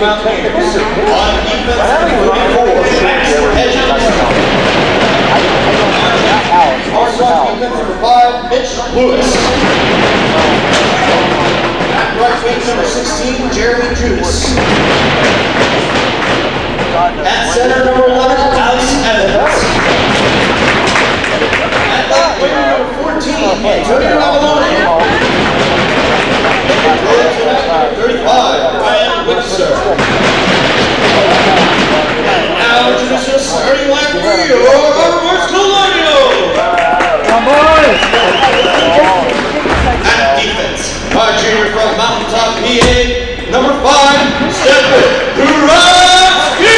Mountaineers. On defense, including 4, Max Hedges. Also on defense, number 5, Mitch Lewis. At right wing, number 16, Jeremy Judas. At center, number 11, Alex Evans. At left wing, number 14, Antonio Avalone. 35, Ryan Webster. And now introduce us starting WVU, Robert Colonial. Come on! At defense, our junior from Mountaintop, PA, number 5, Stephen Kurowski.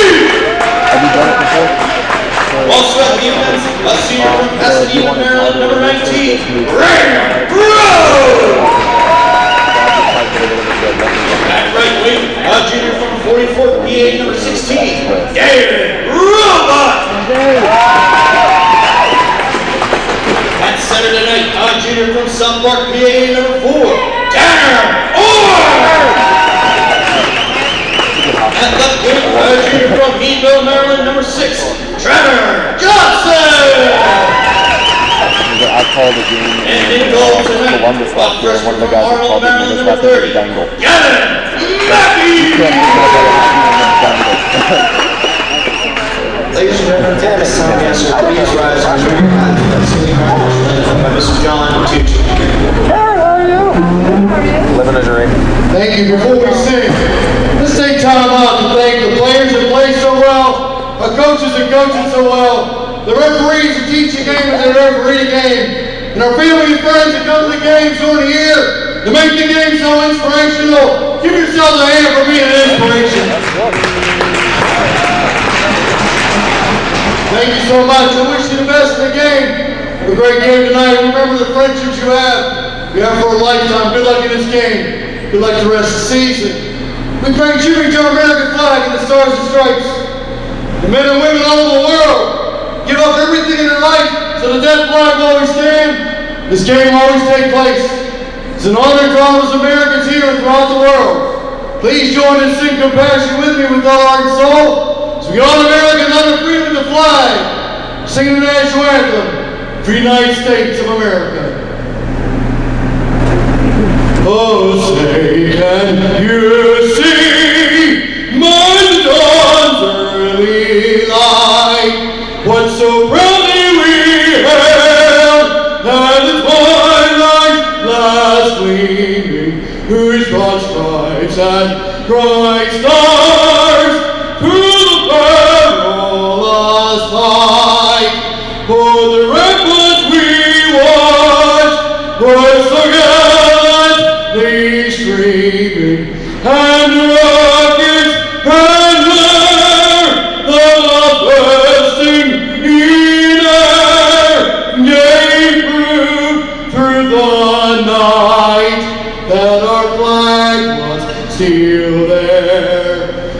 Also at defense, a senior from Pasadena, Maryland, number 19, Ray Grove. At right wing, a junior from 44th PA, number 16, David Robot. At center tonight, a junior from South Park PA, number 4, Tanner Orr. At left wing, a junior from Meadville, Maryland, number 6, Trevor Johnson. I called a game in Columbus last year, and one of the guys that called it was last name Dangle. Ladies and gentlemen, at this time, please rise and join your hand for that singing led by Mr. John Tucci. How are you? Living a dream. Thank you. Before we sing, let's take time out to thank the players that play so well, our coaches that coach so well, the referees that teach the game as they referee the game, and our family and friends that come to the games during the year to make the game so inspirational. Give yourselves a hand for being an inspiration. Thank you so much. I wish you the best in the game. Have a great game tonight. Remember the friendships you have for a lifetime. Good luck in this game. Good luck the rest of the season. We bring shooting to our American flag and the Stars and Stripes. The men and women all over the world give up everything in their life so that that flag will always stand. This game will always take place. It's an honor to all those Americans here and throughout the world. Please join and sing Compassion with me with all heart and soul. So we all Americans under freedom to fly, singing the national anthem for the United States of America. Oh, say, can you see my dawn's early light? What so proudly we hailed at the twilight last gleaming, whose broad stripes and bright stars through the perilous fight. For the ramparts we watched were so gallantly streaming, and rockets and the bursting in air gave proof through the night that our flag was still there.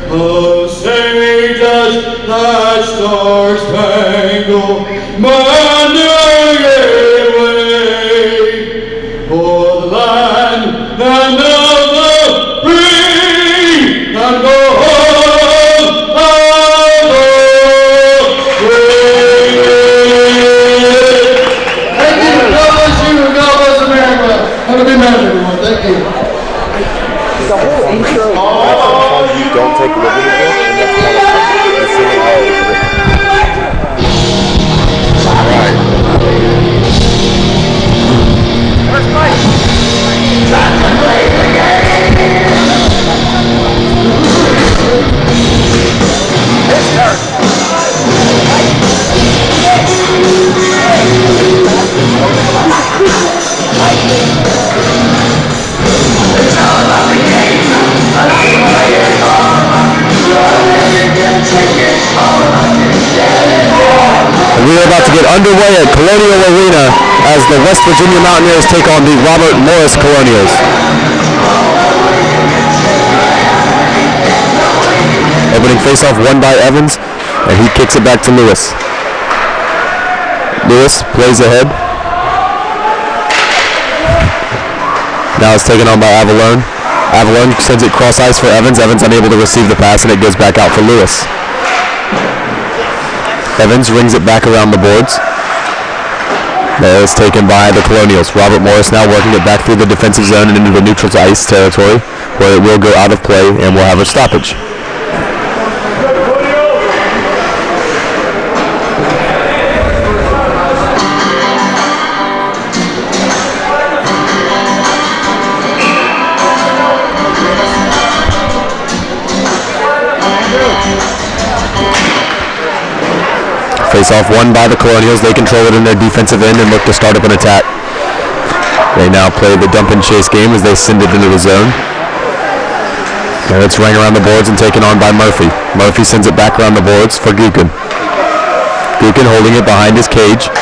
Oh, say does that star-spangled banner yet wave for the land and of the free and the home of the free. Thank you. God bless you and God bless America. Have a good night, everyone. Thank you. The whole intro you don't take liberty with, and that's one of the singing how it's written. Alright. Where's Mike? Time to play the game! It's dark. It's all about the game. We are about to get underway at Colonial Arena as the West Virginia Mountaineers take on the Robert Morris Colonials. Opening faceoff won by Evans, and he kicks it back to Lewis. Lewis plays ahead. Now it's taken on by Avalone. Avalon sends it cross ice for Evans. Evans unable to receive the pass, and it goes back out for Lewis. Evans rings it back around the boards. That is taken by the Colonials. Robert Morris now working it back through the defensive zone and into the neutral ice territory, where it will go out of play and will have a stoppage. Face-off won by the Colonials. They control it in their defensive end and look to start up an attack. They now play the dump and chase game as they send it into the zone. And it's rang around the boards and taken on by Murphy. Murphy sends it back around the boards for Gukin. Gukin holding it behind his cage.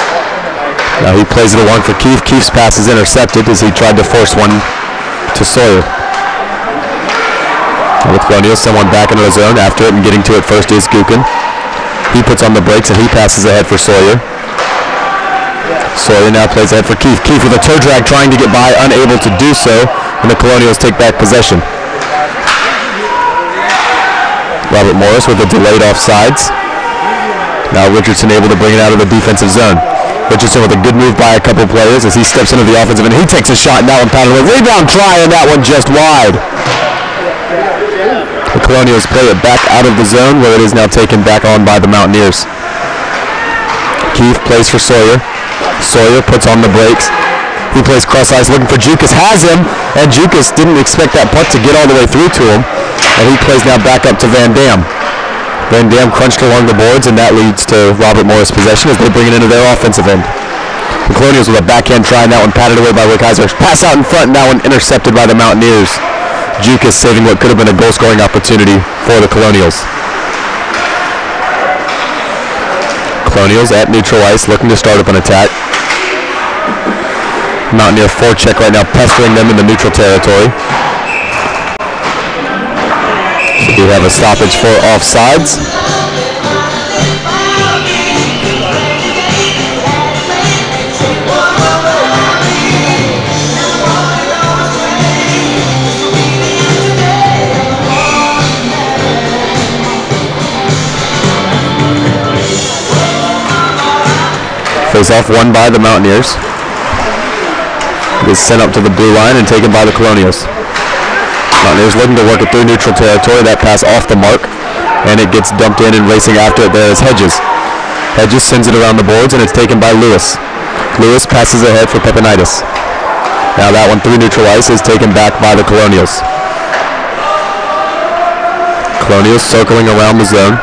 Now he plays it along for Keefe. Keefe's pass is intercepted as he tried to force one to Sawyer. And with Colonials, someone back into the zone. After it and getting to it first is Gukin. He puts on the brakes and he passes ahead for Sawyer. Sawyer now plays ahead for Keefe. Keefe with a toe drag trying to get by, unable to do so, and the Colonials take back possession. Robert Morris with the delayed offsides. Now Richardson able to bring it out of the defensive zone. Richardson with a good move by a couple players as he steps into the offensive end. He takes a shot and that one paddled away. Rebound try and that one just wide. The Colonials play it back out of the zone where it is now taken back on by the Mountaineers. Keefe plays for Sawyer. Sawyer puts on the brakes. He plays cross ice looking for Jukas. Has him, and Jukas didn't expect that puck to get all the way through to him. And he plays now back up to Van Dam. Van Dam crunched along the boards, and that leads to Robert Morris possession as they bring it into their offensive end. The Colonials with a backhand try, and that one patted away by Wickheiser. Pass out in front, and that one intercepted by the Mountaineers. Jukas saving what could have been a goal-scoring opportunity for the Colonials. Colonials at neutral ice looking to start up an attack. Mountaineer forecheck right now pestering them in the neutral territory. We have a stoppage for offsides. Face-off won by the Mountaineers. It is sent up to the blue line and taken by the Colonials. Mountaineers looking to work it through neutral territory. That pass off the mark, and it gets dumped in and racing after it there is Hedges. Hedges sends it around the boards, and it's taken by Lewis. Lewis passes ahead for Pepinitis. Now that one through neutral ice is taken back by the Colonials. Colonials circling around the zone.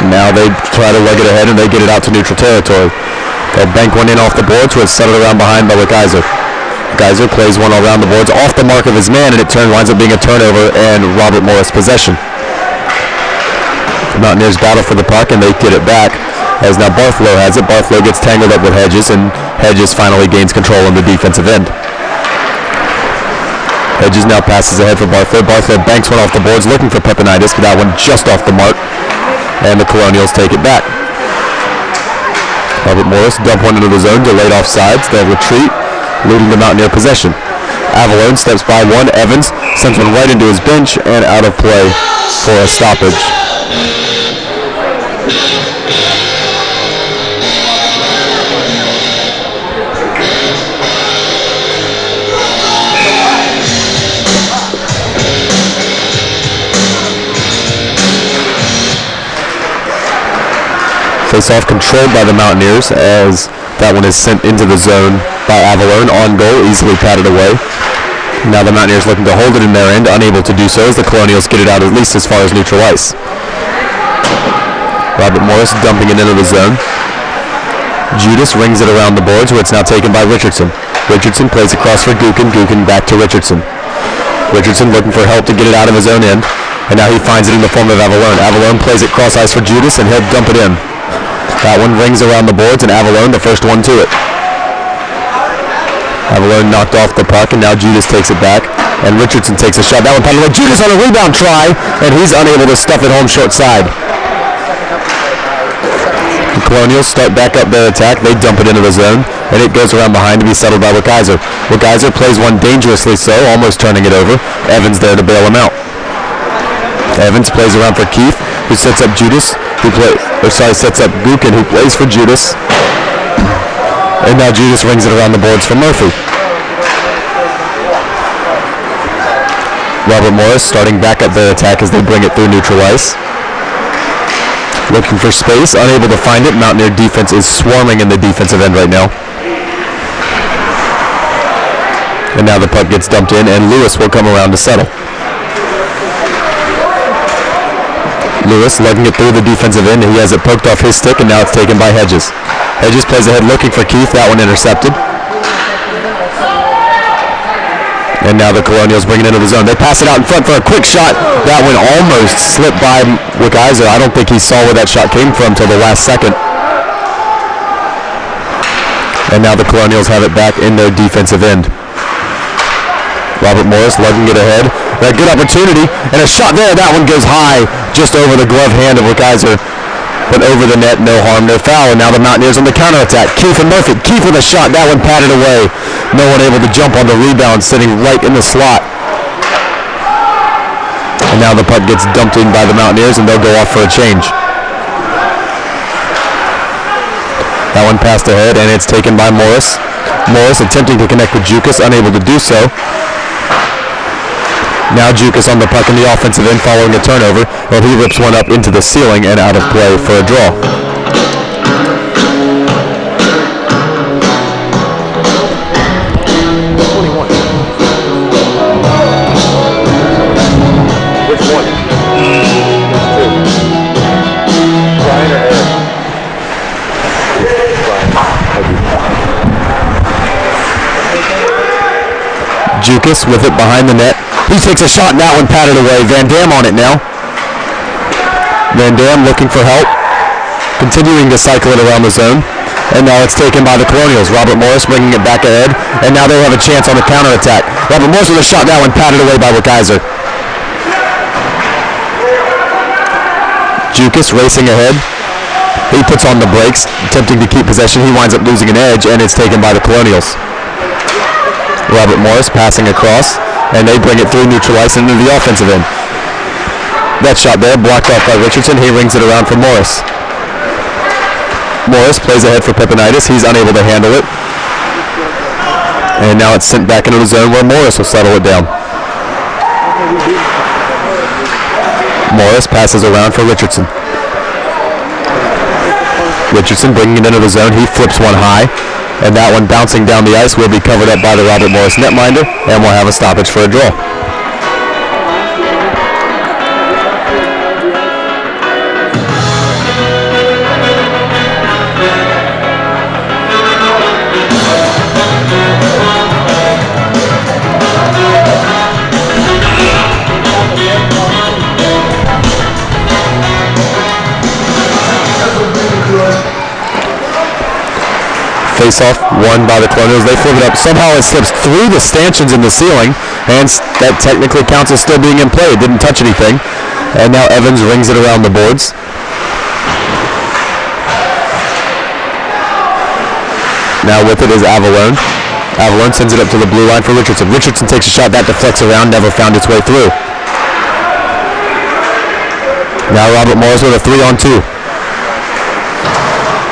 Now they try to leg it ahead and they get it out to neutral territory. They'll bank one in off the boards where it's settled around behind by Wickheiser. Geyser plays one around the boards off the mark of his man, and it winds up being a turnover and Robert Morris possession. The Mountaineers battle for the puck and they get it back as now Bartholow has it. Bartholow gets tangled up with Hedges and Hedges finally gains control on the defensive end. Hedges now passes ahead for Bartholow. Bartholow banks one off the boards looking for Pepinitis, but that one just off the mark. And the Colonials take it back. Robert Morris dump one into the zone, delayed offsides. They'll retreat, leading the Mountaineer possession. Avalon steps by one. Evans sends one right into his bench and out of play for a stoppage. Face-off controlled by the Mountaineers as that one is sent into the zone by Avalon. On goal, easily patted away. Now the Mountaineers looking to hold it in their end, unable to do so as the Colonials get it out at least as far as neutral ice. Robert Morris dumping it into the zone. Judas rings it around the boards where it's now taken by Richardson. Richardson plays across for Gukin. Gukin back to Richardson. Richardson looking for help to get it out of his own end. And now he finds it in the form of Avalon. Avalon plays it cross ice for Judas and he'll dump it in. That one rings around the boards and Avalon the first one to it. Avalon knocked off the puck and now Judas takes it back and Richardson takes a shot. That one paddled away. Judas on a rebound try and he's unable to stuff it home short side. The Colonials start back up their attack. They dump it into the zone and it goes around behind to be settled by Wickizer. Wickizer plays one dangerously so, almost turning it over. Evans there to bail him out. Evans plays around for Keith, who sets up Judas, sets up Buchan, who plays for Judas. And now Judas rings it around the boards for Murphy. Robert Morris starting back up their attack as they bring it through neutral ice. Looking for space, unable to find it. Mountaineer defense is swarming in the defensive end right now. And now the puck gets dumped in, and Lewis will come around to settle. Lewis lugging it through the defensive end. He has it poked off his stick, and now it's taken by Hedges. Hedges plays ahead looking for Keith. That one intercepted. And now the Colonials bring it into the zone. They pass it out in front for a quick shot. That one almost slipped by Wickizer. I don't think he saw where that shot came from till the last second. And now the Colonials have it back in their defensive end. Robert Morris lugging it ahead. That good opportunity, and a shot there. That one goes high, just over the glove hand of Wickizer. But over the net, no harm, no foul. And now the Mountaineers on the counterattack. Keith and Murphy. Keith with a shot. That one patted away. No one able to jump on the rebound, sitting right in the slot. And now the puck gets dumped in by the Mountaineers, and they'll go off for a change. That one passed ahead, and it's taken by Morris. Morris attempting to connect with Jukas, unable to do so. Now Jukas on the puck in the offensive end following a turnover, and he rips one up into the ceiling and out of play for a draw. Which one? Brian or Eric? Jukas with it behind the net. He takes a shot, and that one patted away. Van Dam on it now. Van Dam looking for help. Continuing to cycle it around the zone. And now it's taken by the Colonials. Robert Morris bringing it back ahead. And now they'll have a chance on the counterattack. Robert Morris with a shot, that one patted away by Wickizer. Jukas racing ahead. He puts on the brakes, attempting to keep possession. He winds up losing an edge, and it's taken by the Colonials. Robert Morris passing across. And they bring it through neutral ice into the offensive end. That shot there blocked off by Richardson. He rings it around for Morris. Morris plays ahead for Pepinitis. He's unable to handle it. And now it's sent back into the zone where Morris will settle it down. Morris passes around for Richardson. Richardson bringing it into the zone. He flips one high. And that one bouncing down the ice will be covered up by the Robert Morris netminder, and we'll have a stoppage for a draw. Face-off won by the Colonials. They flip it up. Somehow it slips through the stanchions in the ceiling, and that technically counts as still being in play. It didn't touch anything. And now Evans rings it around the boards. Now with it is Avalone. Avalone sends it up to the blue line for Richardson. Richardson takes a shot. That deflects around, never found its way through. Now Robert Morris with a 3-on-2.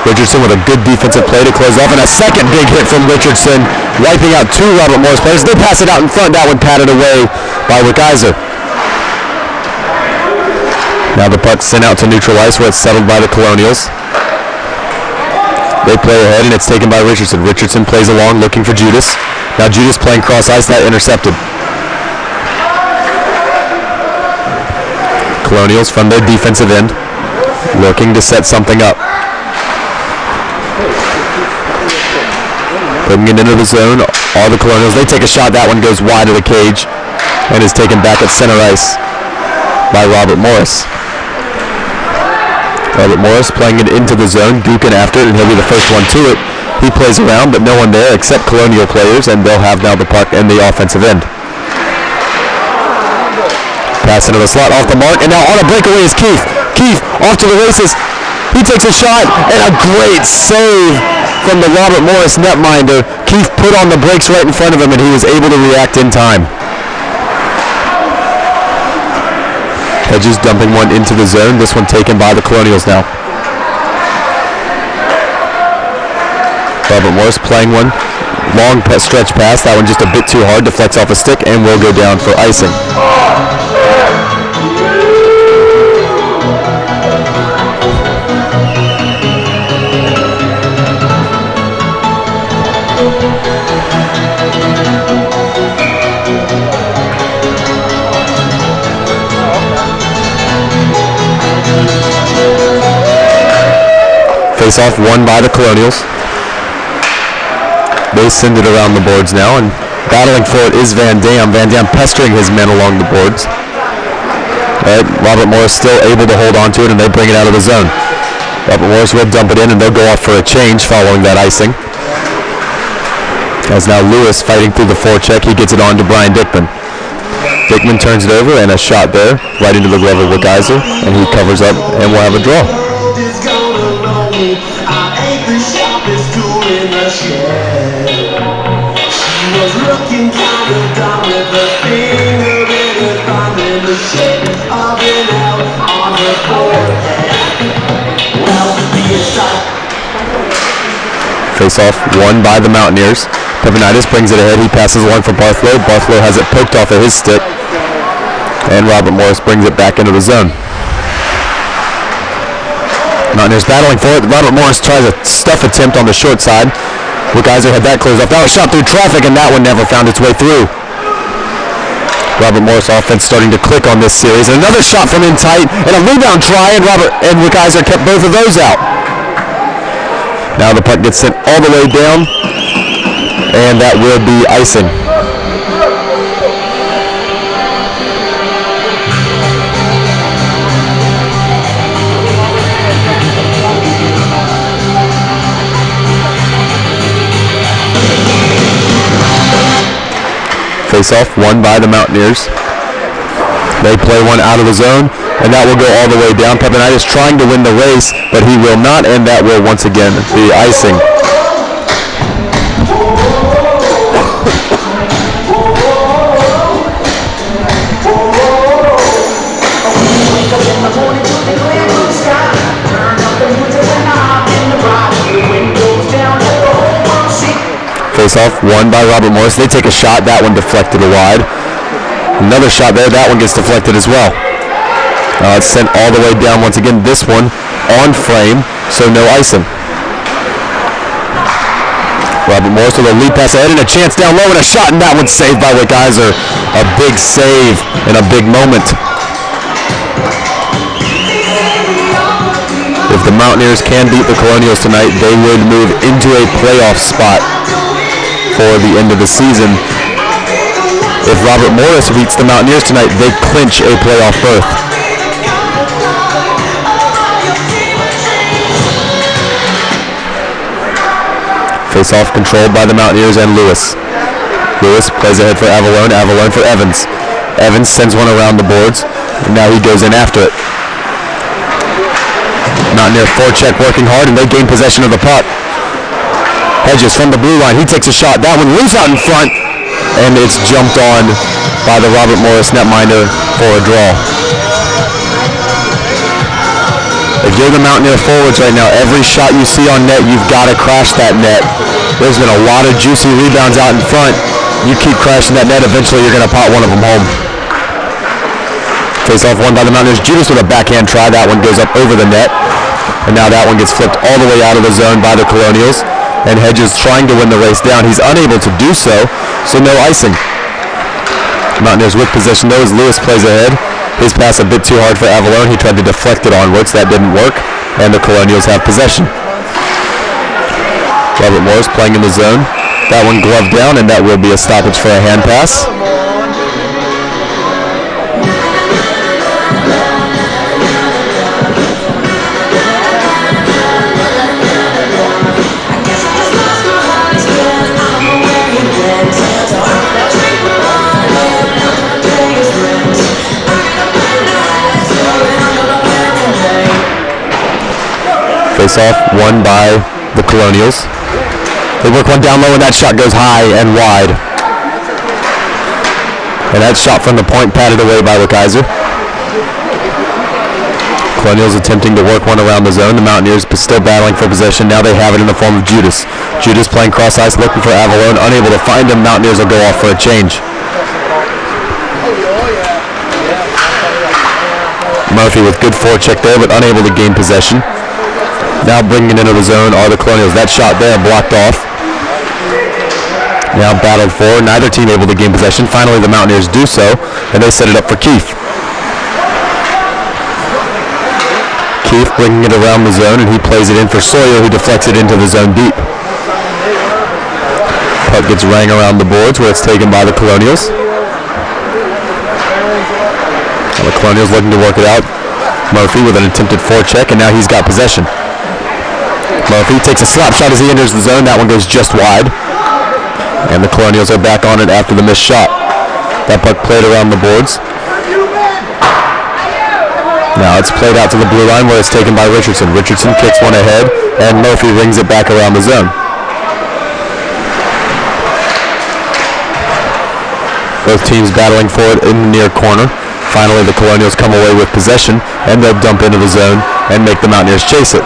Richardson with a good defensive play to close off, and a second big hit from Richardson, wiping out two Robert Morris players. They pass it out in front. That one patted away by Wickizer. Now the puck's sent out to neutral ice where it's settled by the Colonials. They play ahead, and it's taken by Richardson. Richardson plays along, looking for Judas. Now Judas playing cross ice. That intercepted. Colonials from their defensive end, looking to set something up. Bringing it into the zone, all the Colonials, they take a shot. That one goes wide of the cage and is taken back at center ice by Robert Morris. Robert Morris playing it into the zone, Buchan after it, and he'll be the first one to it. He plays around, but no one there except Colonial players, and they'll have now the puck in the offensive end. Pass into the slot, off the mark, and now on a breakaway is Keith. Keith off to the races. He takes a shot, and a great save from the Robert Morris netminder. Keith put on the brakes right in front of him, and he was able to react in time. Hedges dumping one into the zone. This one taken by the Colonials now. Robert Morris playing one. Long stretch pass. That one just a bit too hard. Deflects off a stick and will go down for icing. Face-off won by the Colonials. They send it around the boards now, and battling for it is Van Dam. Van Dam pestering his men along the boards. Robert Morris still able to hold on to it, and they bring it out of the zone. Robert Morris will dump it in, and they'll go off for a change following that icing. As now Lewis fighting through the forecheck, he gets it on to Brian Dickman. Dickman turns it over, and a shot there, right into the glove of Geyser, and he covers up, and we'll have a draw. Face-off won by the Mountaineers. Pevenitis brings it ahead. He passes one for Barthlow. Barthlow has it poked off of his stick. And Robert Morris brings it back into the zone. Mountaineers battling for it. Robert Morris tries a stuff attempt on the short side. Geyser had that closed off. That was shot through traffic, and that one never found its way through. Robert Morris offense starting to click on this series. And another shot from in tight, and a rebound try, and Geyser kept both of those out. Now the puck gets sent all the way down, and that will be icing. Face-off won by the Mountaineers. They play one out of the zone, and that will go all the way down. Pepinitis trying to win the race, but he will not, and that will once again be icing. Face-off won by Robert Morris. They take a shot. That one deflected wide. Another shot there. That one gets deflected as well. It's sent all the way down once again. This one on frame, so no icing. Robert Morris with a lead pass ahead and a chance down low and a shot, and that one's saved by Geyser. A big save in a big moment. If the Mountaineers can beat the Colonials tonight, they would move into a playoff spot for the end of the season. If Robert Morris beats the Mountaineers tonight, they clinch a playoff berth. Face-off controlled by the Mountaineers and Lewis. Lewis plays ahead for Avalone. Avalone for Evans. Evans sends one around the boards, and now he goes in after it. Mountaineer forecheck working hard, and they gain possession of the puck. Hedges from the blue line. He takes a shot. That one loose out in front, and it's jumped on by the Robert Morris netminder for a draw. If you're the Mountaineer forwards right now, every shot you see on net, you've got to crash that net. There's been a lot of juicy rebounds out in front. You keep crashing that net, eventually you're going to pot one of them home. Face-off won by the Mountaineers. Judas with a backhand try. That one goes up over the net. And now that one gets flipped all the way out of the zone by the Colonials. And Hedges trying to win the race down. He's unable to do so, so no icing. Mountaineers with possession though as Lewis plays ahead. His pass a bit too hard for Avalone. He tried to deflect it onwards. That didn't work, and the Colonials have possession. Robert Morris playing in the zone. That one gloved down, and that will be a stoppage for a hand pass. Face-off won by the Colonials. They work one down low, and that shot goes high and wide. And that shot from the point patted away by Wickizer. Colonials attempting to work one around the zone. The Mountaineers still battling for possession. Now they have it in the form of Judas. Judas playing cross ice, looking for Avalone. Unable to find him. Mountaineers will go off for a change. Murphy with good forecheck there, but unable to gain possession. Now bringing it into the zone are the Colonials. That shot there blocked off. Now battled for. Neither team able to gain possession. Finally, the Mountaineers do so, and they set it up for Keith. Keith bringing it around the zone, and he plays it in for Sawyer, who deflects it into the zone deep. Puck gets rang around the boards, where it's taken by the Colonials. Now the Colonials looking to work it out. Murphy with an attempted forecheck, and now he's got possession. Murphy takes a slap shot as he enters the zone. That one goes just wide. And the Colonials are back on it after the missed shot. That puck played around the boards. Now it's played out to the blue line where it's taken by Richardson. Richardson kicks one ahead, and Murphy rings it back around the zone. Both teams battling for it in the near corner. Finally, the Colonials come away with possession, and they'll dump into the zone and make the Mountaineers chase it.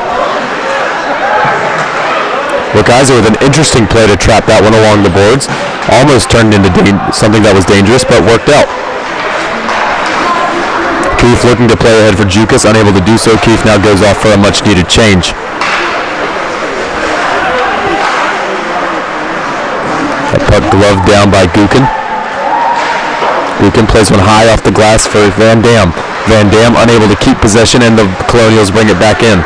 Wickizer with an interesting play to trap that one along the boards. Almost turned into something that was dangerous, but worked out. Keith looking to play ahead for Jukas, unable to do so. Keith now goes off for a much-needed change. That puck gloved down by Gookin. Gookin plays one high off the glass for Van Dam. Van Dam unable to keep possession, and the Colonials bring it back in.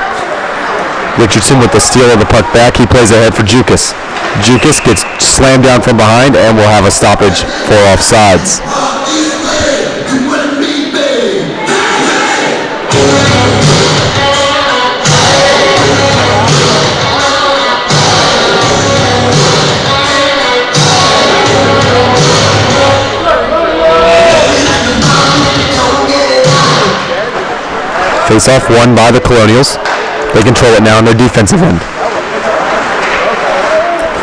Richardson with the steal of the puck back. He plays ahead for Jukas. Jukas gets slammed down from behind, and will have a stoppage for offsides. Face-off won by the Colonials. They control it now on their defensive end.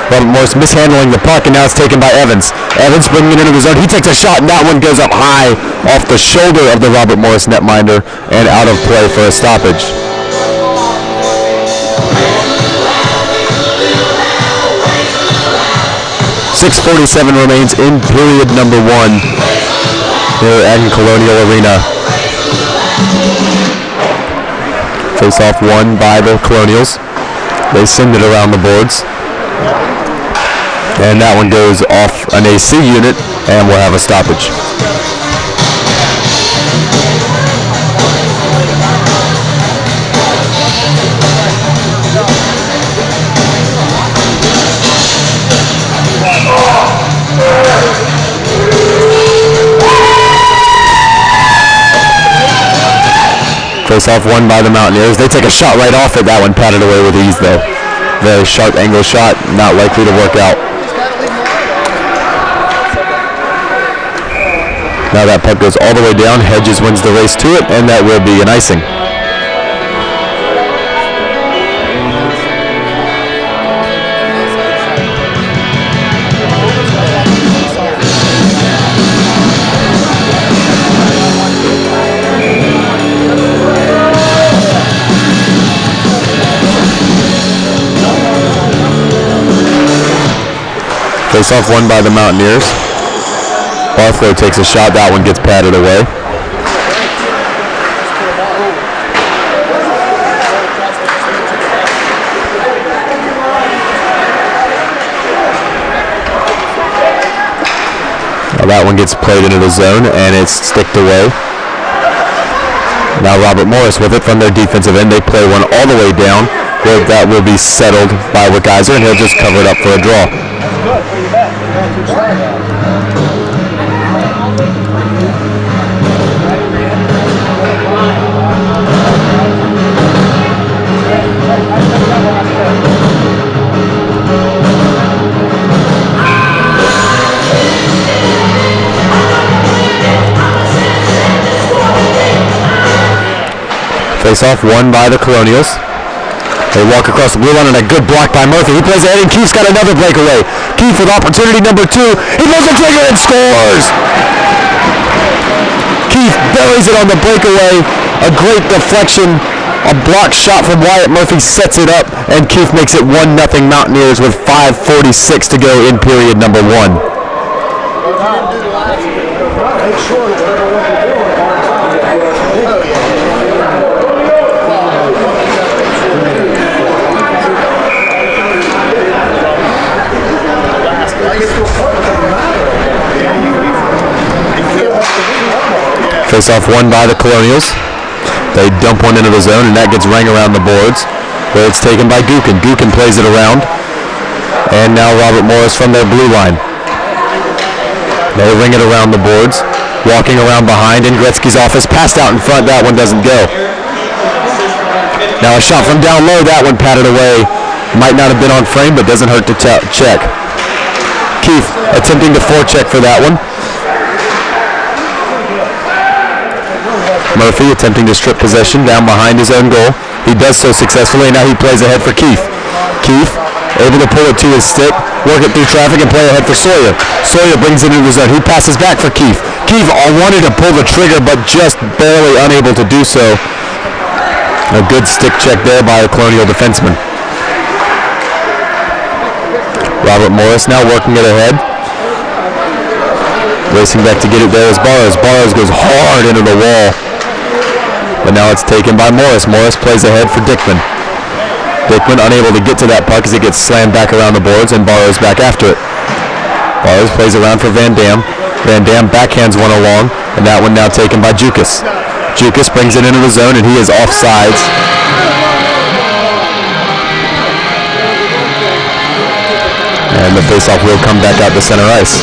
Robert Morris mishandling the puck, and now it's taken by Evans. Evans bringing it into the zone. He takes a shot, and that one goes up high off the shoulder of the Robert Morris netminder and out of play for a stoppage. .647 remains in period number 1 here at Colonial Arena. Face-off won by the Colonials. They send it around the boards. And that one goes off an AC unit, and we'll have a stoppage. Face-off won by the Mountaineers. They take a shot right off it. That one patted away with ease, though. Very sharp angle shot, not likely to work out. Now that puck goes all the way down. Hedges wins the race to it, and that will be an icing. Face-off won by the Mountaineers. Barthlow takes a shot. That one gets patted away. Now that one gets played into the zone, and it's sticked away. Now Robert Morris with it from their defensive end. They play one all the way down. Where that will be settled by Wickizer, and he'll just cover it up for a draw. Face-off won by the Colonials. They walk across the blue line, and a good block by Murphy. He plays ahead, and Keith's got another breakaway. Keith with opportunity number 2. He pulls the trigger and scores! Keith buries it on the breakaway. A great deflection. A block shot from Wyatt Murphy sets it up, and Keith makes it 1-0 Mountaineers with 5:46 to go in period number 1. Face-off won by the Colonials. They dump one into the zone, and that gets rang around the boards, where it's taken by Gookin. Gookin plays it around, and now Robert Morris from their blue line. They ring it around the boards, walking around behind in Gretzky's office, passed out in front. That one doesn't go. Now a shot from down low. That one patted away. Might not have been on frame, but doesn't hurt to check. Keith attempting to forecheck for that one. Murphy attempting to strip possession down behind his own goal. He does so successfully, and now he plays ahead for Keith. Keith able to pull it to his stick, work it through traffic, and play ahead for Sawyer. Sawyer brings it into the zone. He passes back for Keith. Keith wanted to pull the trigger, but just barely unable to do so. A good stick check there by a Colonial defenseman. Robert Morris now working it ahead. Racing back to get it there is Barrows. Barrows goes hard into the wall. But now it's taken by Morris. Morris plays ahead for Dickman. Dickman unable to get to that puck as it gets slammed back around the boards, and Barrows back after it. Barrows plays around for Van Dam. Van Dam backhands one along, and that one now taken by Jukas. Jukas brings it into the zone, and he is offsides. And the faceoff will come back out to center ice.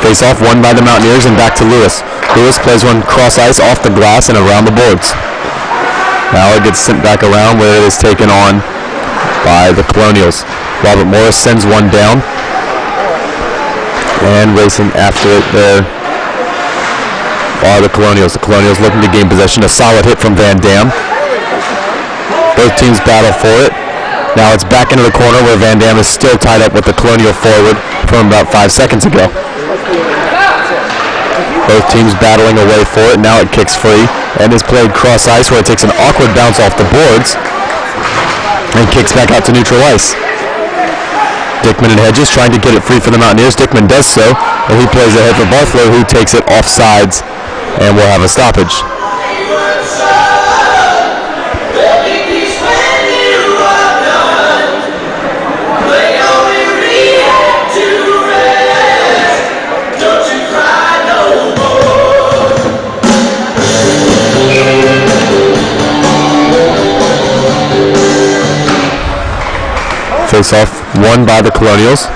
Face-off won by the Mountaineers, and back to Lewis. Lewis plays one cross ice off the glass and around the boards. Now it gets sent back around where it is taken on by the Colonials. Robert Morris sends one down, and racing after it there are the Colonials. The Colonials looking to gain possession. A solid hit from Van Dam. Both teams battle for it. Now it's back into the corner where Van Dam is still tied up with the Colonial forward from about 5 seconds ago. Both teams battling away for it. Now it kicks free and is played cross ice where it takes an awkward bounce off the boards and kicks back out to neutral ice. Dickman and Hedges trying to get it free for the Mountaineers. Dickman does so, and he plays ahead for Barthlow, who takes it offsides and will have a stoppage. Face-off won by the Colonials.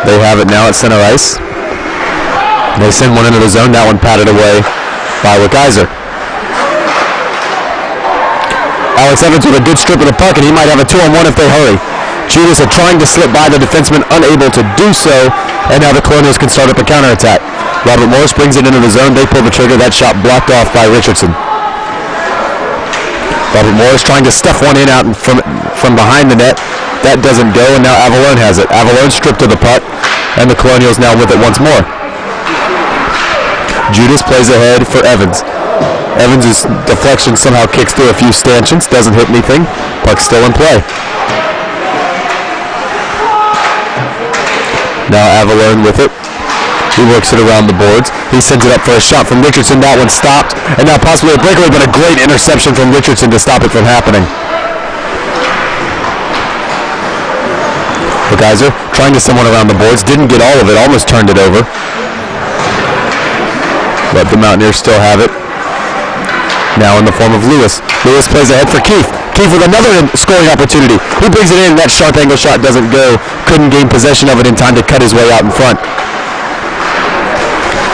They have it now at center ice. They send one into the zone. That one patted away by Wickizer. Alex Evans with a good strip of the puck, and he might have a 2-on-1 if they hurry. Judas are trying to slip by the defenseman, unable to do so, and now the Colonials can start up a counterattack. Robert Morris brings it into the zone. They pull the trigger. That shot blocked off by Richardson. Robert Morris trying to stuff one in out from behind the net. That doesn't go, and now Avalone has it. Avalone stripped of the puck, and the Colonials now with it once more. Judas plays ahead for Evans. Evans' deflection somehow kicks through a few stanchions, doesn't hit anything. Puck's still in play. Now Avalone with it. He works it around the boards. He sends it up for a shot from Richardson. That one stopped, and now possibly a breakaway, but a great interception from Richardson to stop it from happening. Wickizer trying to send one around the boards. Didn't get all of it. Almost turned it over. But the Mountaineers still have it. Now in the form of Lewis. Lewis plays ahead for Keith. Keith with another scoring opportunity. He brings it in. That sharp angle shot doesn't go. Couldn't gain possession of it in time to cut his way out in front.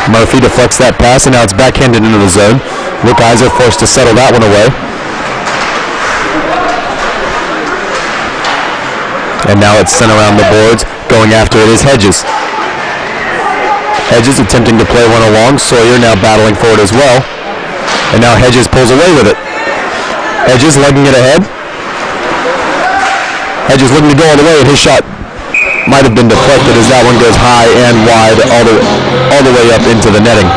Murphy deflects that pass, and now it's backhanded into the zone. Wickizer forced to settle that one away. And now it's sent around the boards. Going after it is Hedges. Hedges attempting to play one along. Sawyer now battling for it as well. And now Hedges pulls away with it. Hedges lugging it ahead. Hedges looking to go all the way, and his shot might have been deflected as that one goes high and wide all the way up into the netting.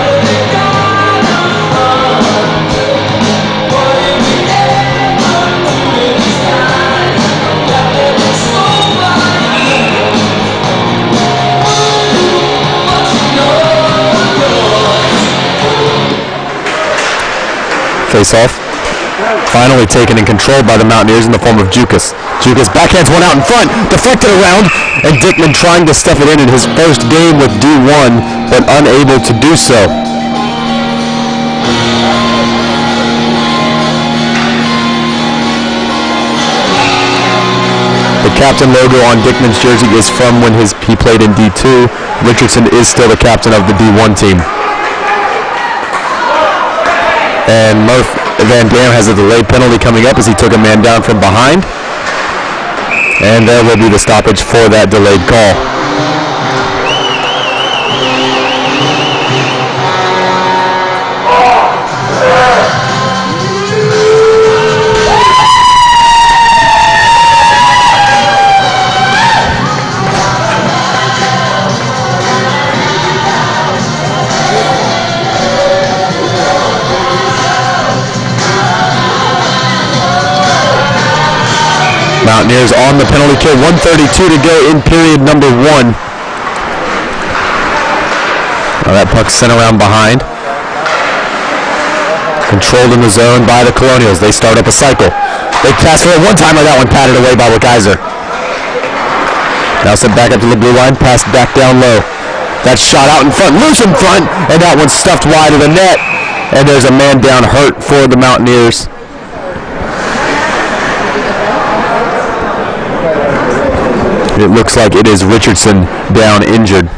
Face-off. Finally taken and controlled by the Mountaineers in the form of Jukas. Jukas backhands one out in front, deflected around, and Dickman trying to stuff it in his first game with D1, but unable to do so. The captain logo on Dickman's jersey is from when he played in D2. Richardson is still the captain of the D1 team. And Murph Van Dam has a delayed penalty coming up as he took a man down from behind. And there will be the stoppage for that delayed call. Mountaineers on the penalty kill. 1:32 to go in period number 1. Now that puck's sent around behind. Controlled in the zone by the Colonials. They start up a cycle. They pass for a one-timer. That one patted away by Kaiser. Now sent back up to the blue line. Passed back down low. That shot out in front. Loose in front. And that one's stuffed wide of the net. And there's a man down hurt for the Mountaineers. It looks like it is Richardson down injured.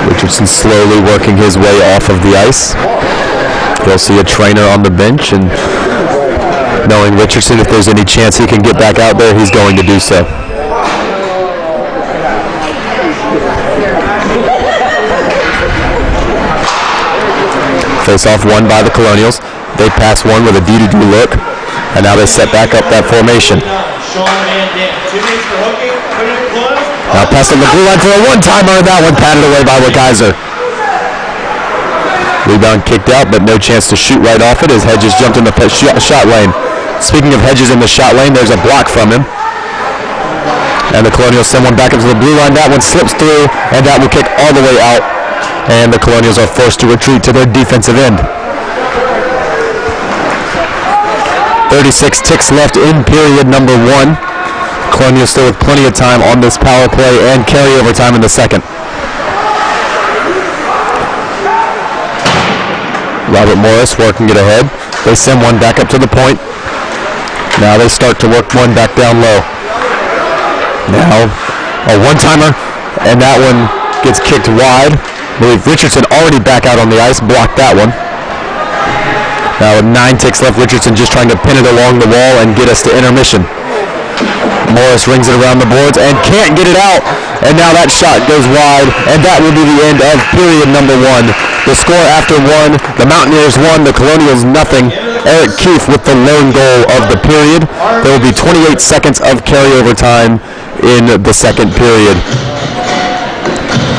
Richardson slowly working his way off of the ice. You'll see a trainer on the bench, and knowing Richardson, if there's any chance he can get back out there, he's going to do so. Face-off won by the Colonials. They pass one with a D-to-D look, and now they set back up that formation. Now passing the blue line for a one-timer, and that one patted away by Kaiser. Rebound kicked out, but no chance to shoot right off it as Hedges jumped in the shot lane. Speaking of Hedges in the shot lane, there's a block from him. And the Colonials send one back into the blue line. That one slips through, and that will kick all the way out. And the Colonials are forced to retreat to their defensive end. 36 ticks left in period number 1. Colonials still with plenty of time on this power play and carryover time in the second. Robert Morris working it ahead. They send one back up to the point. Now they start to work one back down low. Now a one-timer, and that one gets kicked wide. I believe Richardson already back out on the ice, blocked that one. Now with 9 ticks left, Richardson just trying to pin it along the wall and get us to intermission. Morris rings it around the boards and can't get it out. And now that shot goes wide, and that will be the end of period number 1. The score after 1, the Mountaineers 1, the Colonials nothing. Eric Keefe with the lone goal of the period. There will be 28 seconds of carryover time in the second period.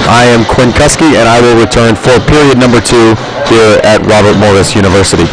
I am Quinn Kuski, and I will return for period number 2 here at Robert Morris University.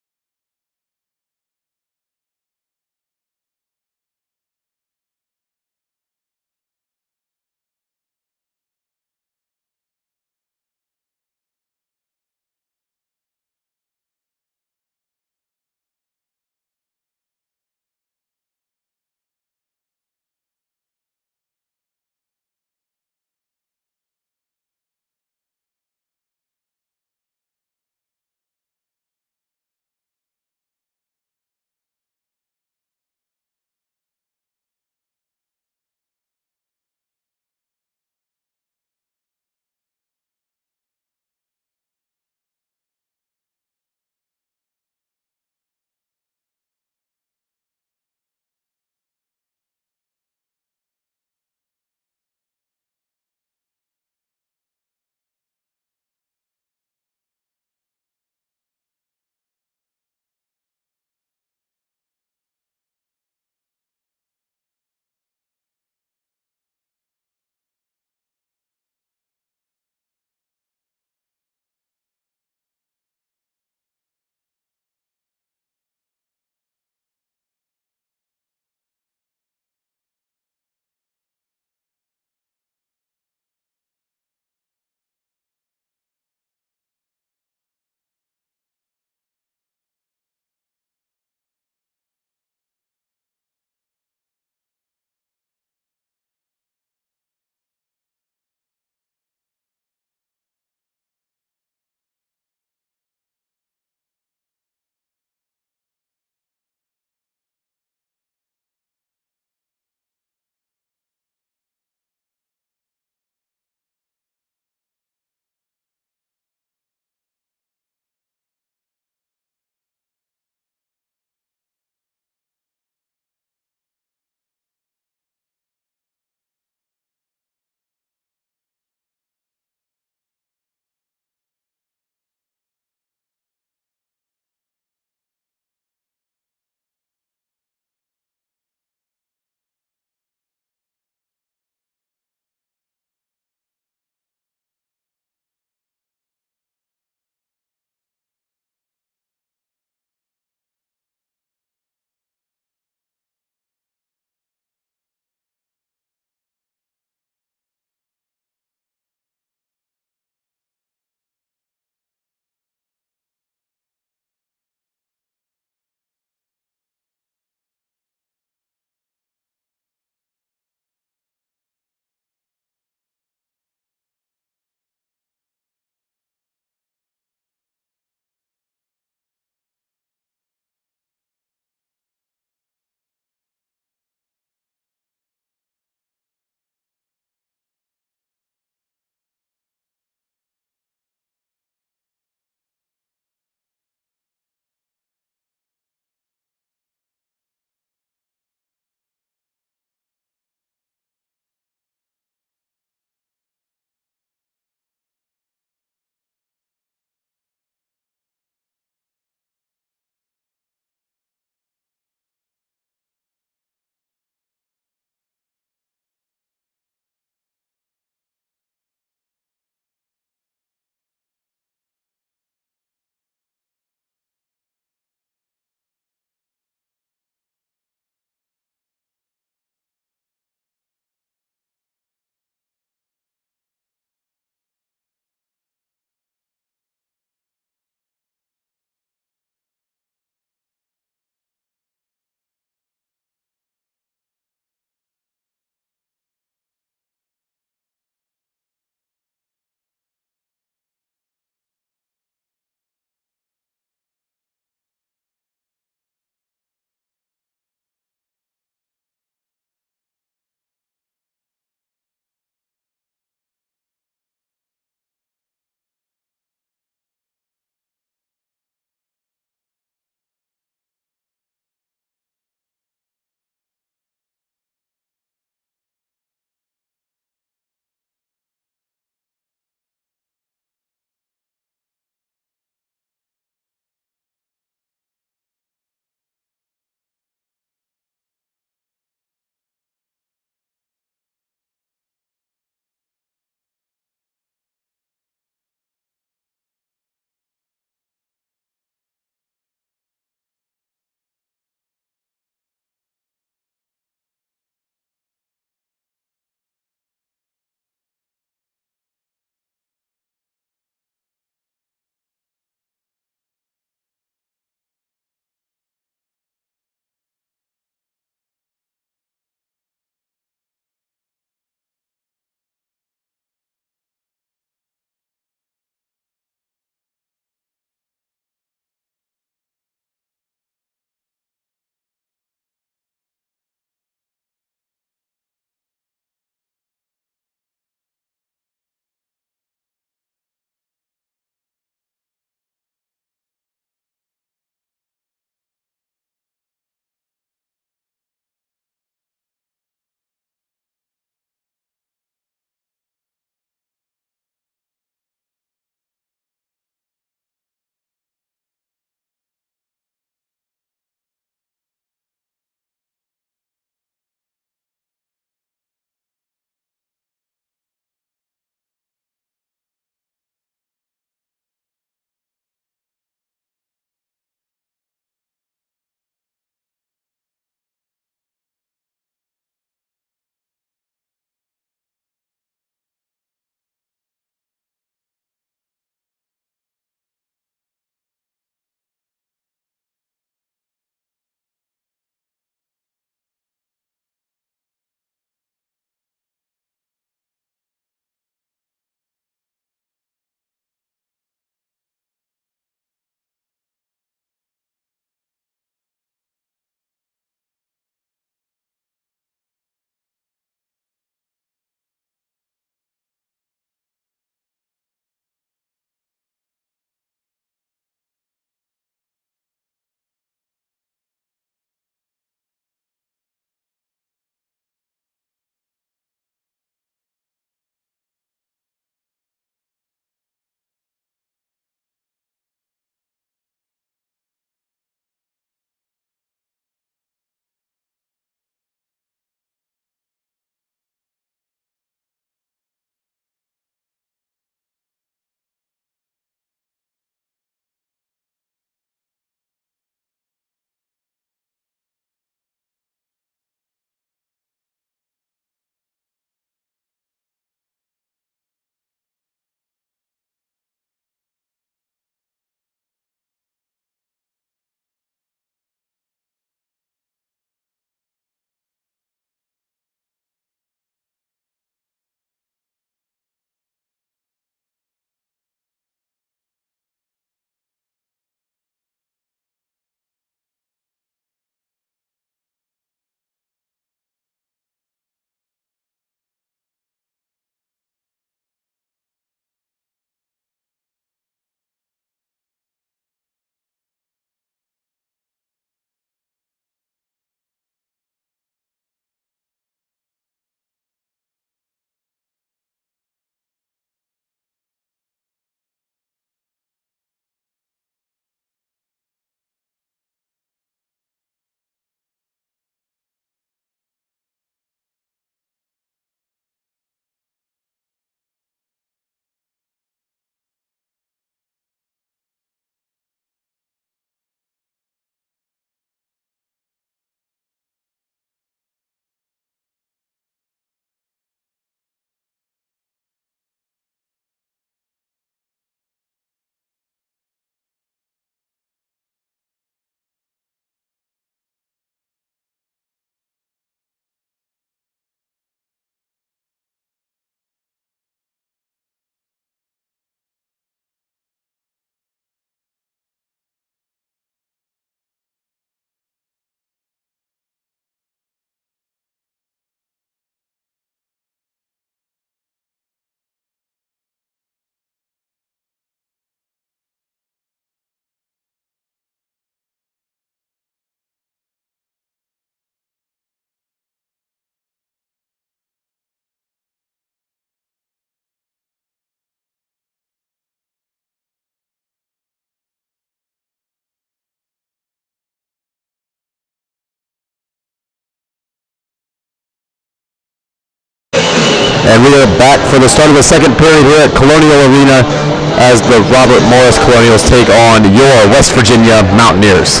And we are back for the start of the second period here at Colonial Arena as the Robert Morris Colonials take on your West Virginia Mountaineers.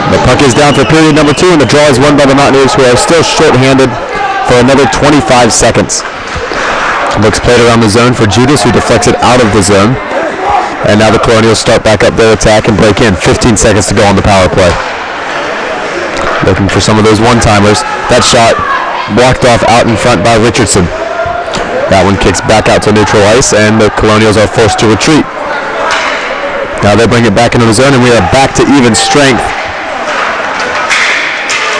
The puck is down for period number 2, and the draw is won by the Mountaineers, who are still short-handed for another 25 seconds. Looks played around the zone for Judas, who deflects it out of the zone. And now the Colonials start back up their attack and break in. 15 seconds to go on the power play. Looking for some of those one-timers. That shot blocked off out in front by Richardson. That one kicks back out to neutral ice, and the Colonials are forced to retreat. Now they bring it back into the zone, and we are back to even strength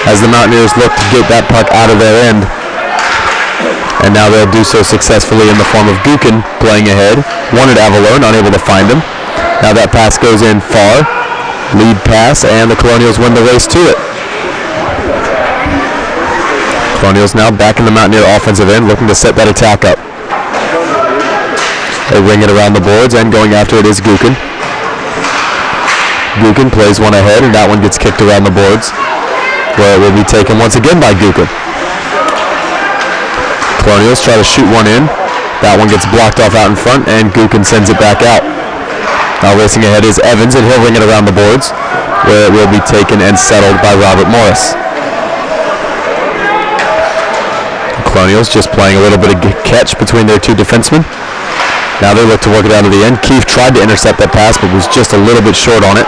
as the Mountaineers look to get that puck out of their end. And now they'll do so successfully in the form of Gukin playing ahead. Wanted Avalone, unable to find him. Now that pass goes in far. Lead pass, and the Colonials win the race to it. Colonials now back in the Mountaineer offensive end, looking to set that attack up. They ring it around the boards, and going after it is Gukin. Gukin plays one ahead, and that one gets kicked around the boards, where it will be taken once again by Gukin. Colonials try to shoot one in. That one gets blocked off out in front, and Gukin sends it back out. Now racing ahead is Evans, and he'll ring it around the boards, where it will be taken and settled by Robert Morris. The Colonials just playing a little bit of catch between their two defensemen. Now they look to work it out to the end. Keefe tried to intercept that pass, but was just a little bit short on it.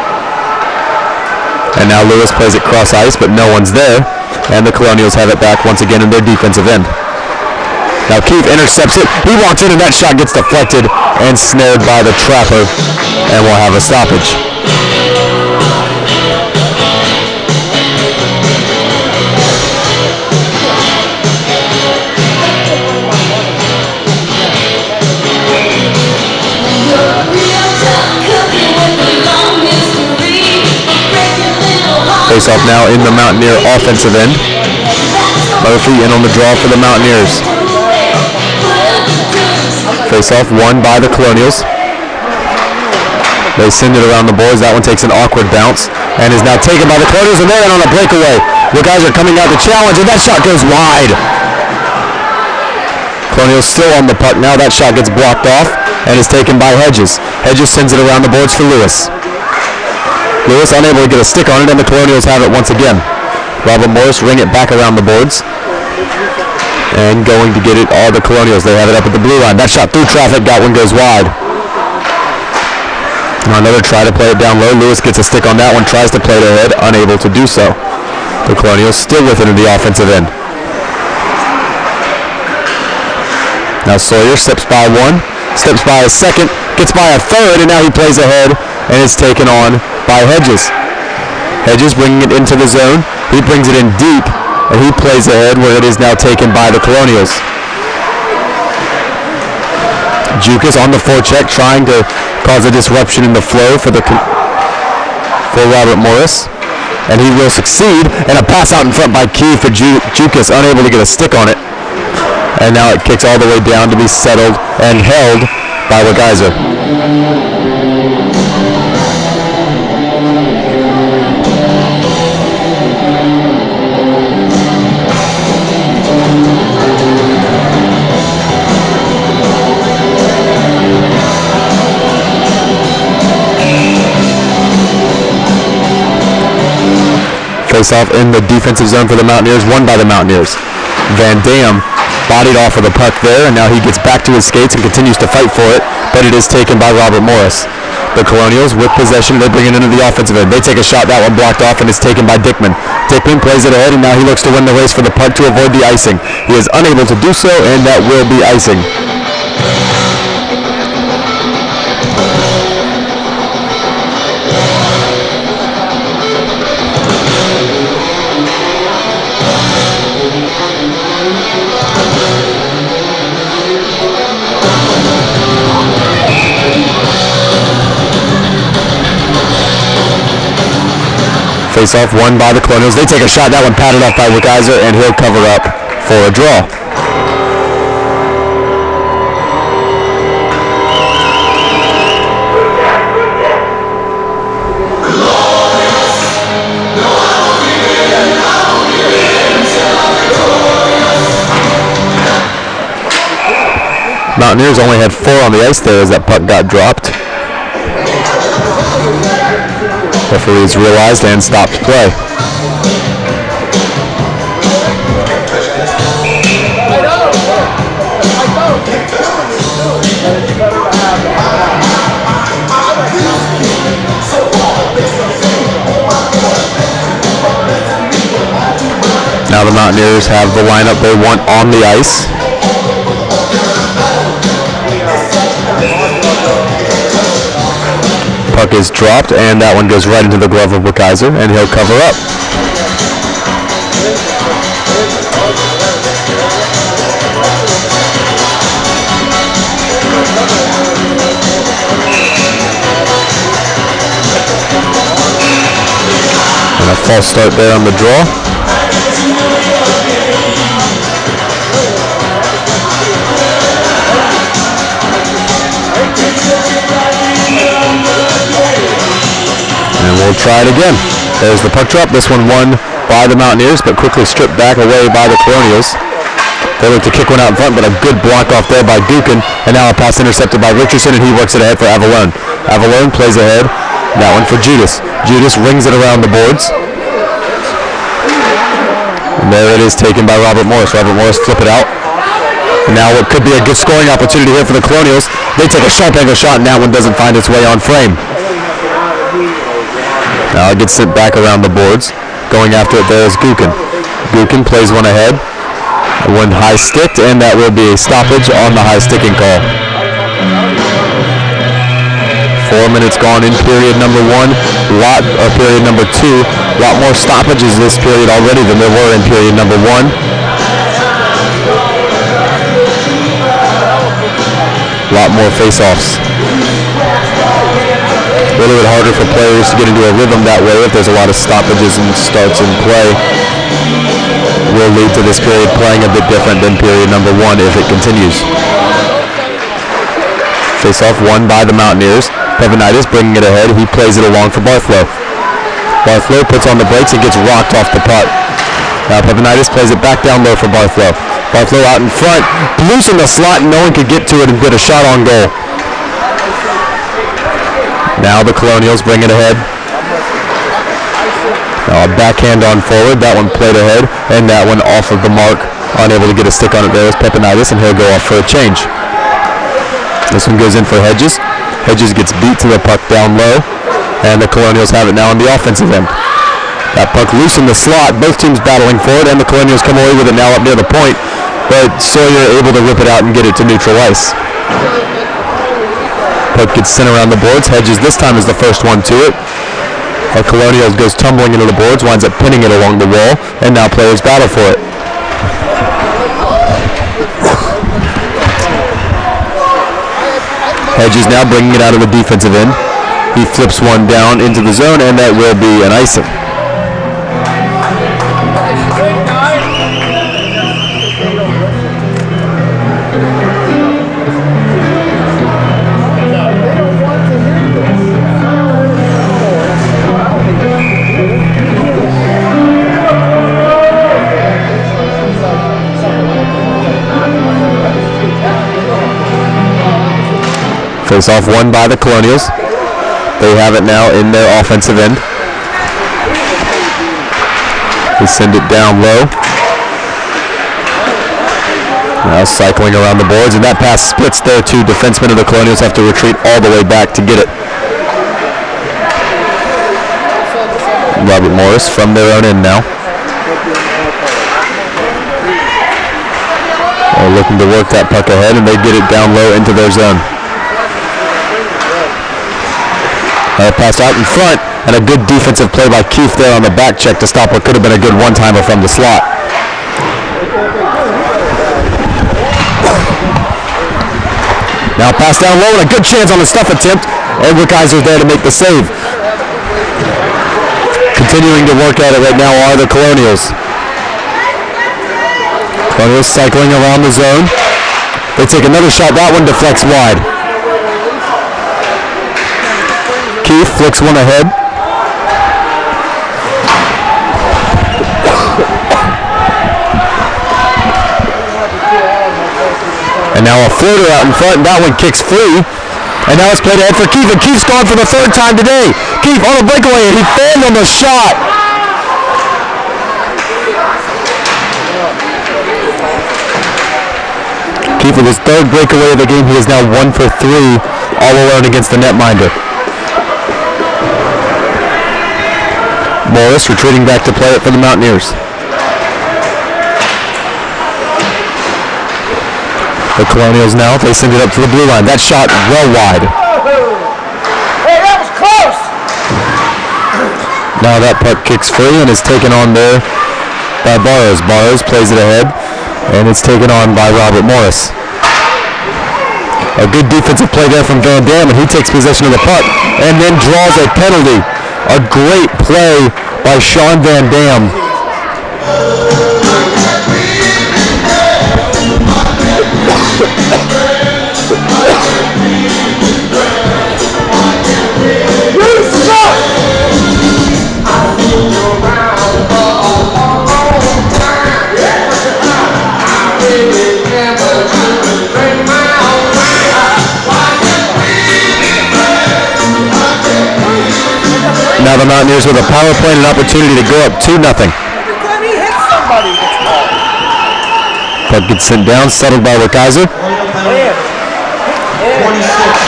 And now Lewis plays it cross ice, but no one's there, and the Colonials have it back once again in their defensive end. Now Keefe intercepts it. He walks in, and that shot gets deflected and snared by the Trapper, and we'll have a stoppage. Face off now in the Mountaineer offensive end. Murphy in on the draw for the Mountaineers. Face-off won by the Colonials. They send it around the boards. That one takes an awkward bounce and is now taken by the Colonials, and they're on a breakaway. The guys are coming out to challenge, and that shot goes wide. Colonials still on the puck now. That shot gets blocked off and is taken by Hedges. Hedges sends it around the boards for Lewis. Lewis unable to get a stick on it, and the Colonials have it once again. Robert Morris ring it back around the boards. And going to get it are the Colonials. They have it up at the blue line. That shot through traffic. That one goes wide. Now another try to play it down low. Lewis gets a stick on that one. Tries to play it ahead. Unable to do so. The Colonials still with it in the offensive end. Now Sawyer steps by one. Steps by a second. Gets by a third. And now he plays ahead. And is taken on by Hedges. Hedges bringing it into the zone. He brings it in deep. And he plays ahead where it is now taken by the Colonials. Jukas on the forecheck trying to cause a disruption in the flow for Robert Morris. And he will succeed. And a pass out in front by Key for Jukas, unable to get a stick on it. And now it kicks all the way down to be settled and held by Wegeiser. Face-off in the defensive zone for the Mountaineers, won by the Mountaineers. Van Dam bodied off of the puck there, and now he gets back to his skates and continues to fight for it, but it is taken by Robert Morris. The Colonials with possession, they bring it into the offensive end. They take a shot, that one blocked off, and is taken by Dickman. Dickman plays it ahead, and now he looks to win the race for the puck to avoid the icing. He is unable to do so, and that will be icing. Face-off won by the Colonials. They take a shot. That one patted off by Wegeiser, and he'll cover up for a draw. Mountaineers only had 4 on the ice there as that puck got dropped. Referees realized and stopped play. Now the Mountaineers have the lineup they want on the ice. Puck is dropped, and that one goes right into the glove of Wickizer, and he'll cover up. And a false start there on the draw. And we'll try it again. There's the puck drop. This one won by the Mountaineers, but quickly stripped back away by the Colonials. They look to kick one out in front, but a good block off there by Dukin. And now a pass intercepted by Richardson, and he works it ahead for Avalone. Avalone plays ahead. That one for Judas. Judas rings it around the boards. And there it is, taken by Robert Morris. Robert Morris flip it out. And now what could be a good scoring opportunity here for the Colonials. They take a sharp angle shot, and that one doesn't find its way on frame. Now it gets sent back around the boards. Going after it there is Gukin. Gukin plays one ahead. One high sticked, and that will be a stoppage on the high sticking call. 4 minutes gone in period number 1. Period number 2. A lot more stoppages this period already than there were in period number 1. A lot more face-offs. A little bit harder for players to get into a rhythm that way if there's a lot of stoppages and starts in play. Will lead to this period playing a bit different than period number 1 if it continues. Face-off won by the Mountaineers. Pevenitis bringing it ahead. He plays it along for Barthlow. Barthlow puts on the brakes and gets rocked off the puck. Now Pevenitis plays it back down low for Barthlow. Barthlow out in front, loose in the slot, and no one could get to it and get a shot on goal. Now the Colonials bring it ahead. Now a backhand on forward. That one played ahead, and that one off of the mark. Unable to get a stick on it there is Pepinitis, and he'll go off for a change. This one goes in for Hedges. Hedges gets beat to the puck down low, and the Colonials have it now on the offensive end. That puck loose in the slot. Both teams battling for it, and the Colonials come away with it now up near the point, but Sawyer able to rip it out and get it to neutral ice. Puck gets sent around the boards. Hedges this time is the first one to it. Our Colonials goes tumbling into the boards, winds up pinning it along the wall, and now players battle for it. Hedges now bringing it out of the defensive end. He flips one down into the zone, and that will be an icing. Face-off won by the Colonials. They have it now in their offensive end. They send it down low. Now cycling around the boards, and that pass splits their two defensemen of the Colonials have to retreat all the way back to get it. Robert Morris from their own end now. They're looking to work that puck ahead, and they get it down low into their zone. Pass out in front, and a good defensive play by Keith there on the back check to stop what could have been a good one-timer from the slot. Now pass down low, and a good chance on the stuff attempt, and Wickizer there to make the save. Continuing to work at it right now are the Colonials. Colonials cycling around the zone. They take another shot, that one deflects wide. Keith flicks one ahead. And now a floater out in front, and that one kicks free. And now it's played ahead for Keith, and Keith's gone for the third time today. Keith on a breakaway, and he failed on the shot. Keith with his third breakaway of the game. He is now 1 for 3, all alone against the netminder. Morris retreating back to play it for the Mountaineers. The Colonials now, they send it up to the blue line. That shot well wide. Hey, that was close! Now that puck kicks free and is taken on there by Barrows. Barrows plays it ahead, and it's taken on by Robert Morris. A good defensive play there from Van Dam, and he takes possession of the puck and then draws a penalty. A great play by Sean Van Dam. Now the Mountaineers with a power play and an opportunity to go up 2-0. Puck gets sent down, settled by Wickizer.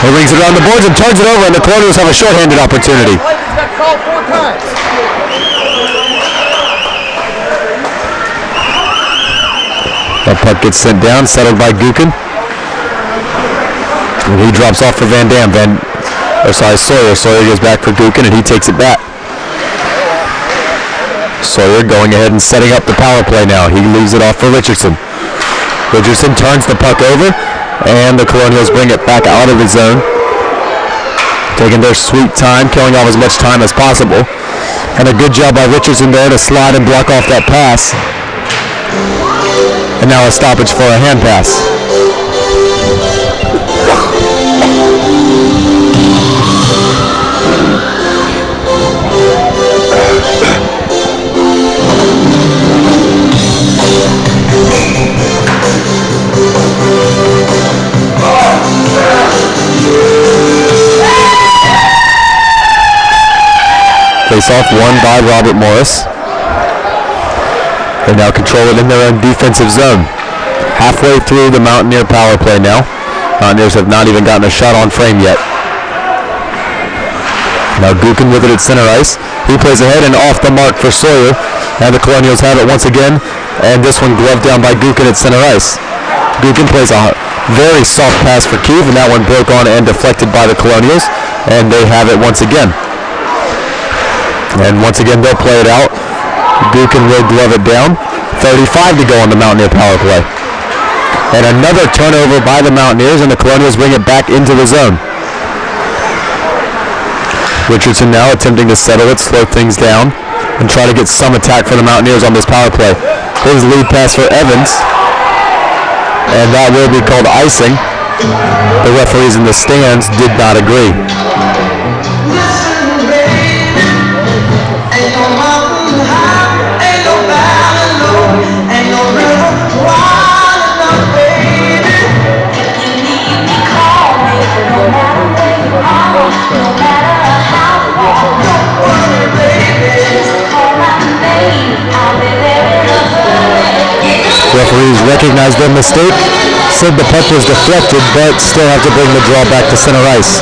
He rings it around the boards and turns it over, and the Colonials have a shorthanded opportunity. That puck gets sent down, settled by Gukin. And he drops off for Van Dam. Sawyer. Sawyer goes back for Gukin, and he takes it back. Sawyer going ahead and setting up the power play now. He leaves it off for Richardson. Richardson turns the puck over, and the Colonials bring it back out of the zone. Taking their sweet time, killing off as much time as possible. And a good job by Richardson there to slide and block off that pass. And now a stoppage for a hand pass. Face-off won by Robert Morris. They now control it in their own defensive zone. Halfway through the Mountaineer power play now. Mountaineers have not even gotten a shot on frame yet. Now Gukin with it at center ice. He plays ahead and off the mark for Sawyer. And the Colonials have it once again. And this one gloved down by Gukin at center ice. Gukin plays a very soft pass for Keith, and that one broke on and deflected by the Colonials. And they have it once again. And once again, they'll play it out. Gukin will glove it down. 35 to go on the Mountaineer power play. And another turnover by the Mountaineers, and the Colonials bring it back into the zone. Richardson now attempting to settle it, slow things down, and try to get some attack for the Mountaineers on this power play. His lead pass for Evans. And that will be called icing. The referees in the stands did not agree. Referees recognized their mistake, said the puck was deflected, but still have to bring the draw back to center ice.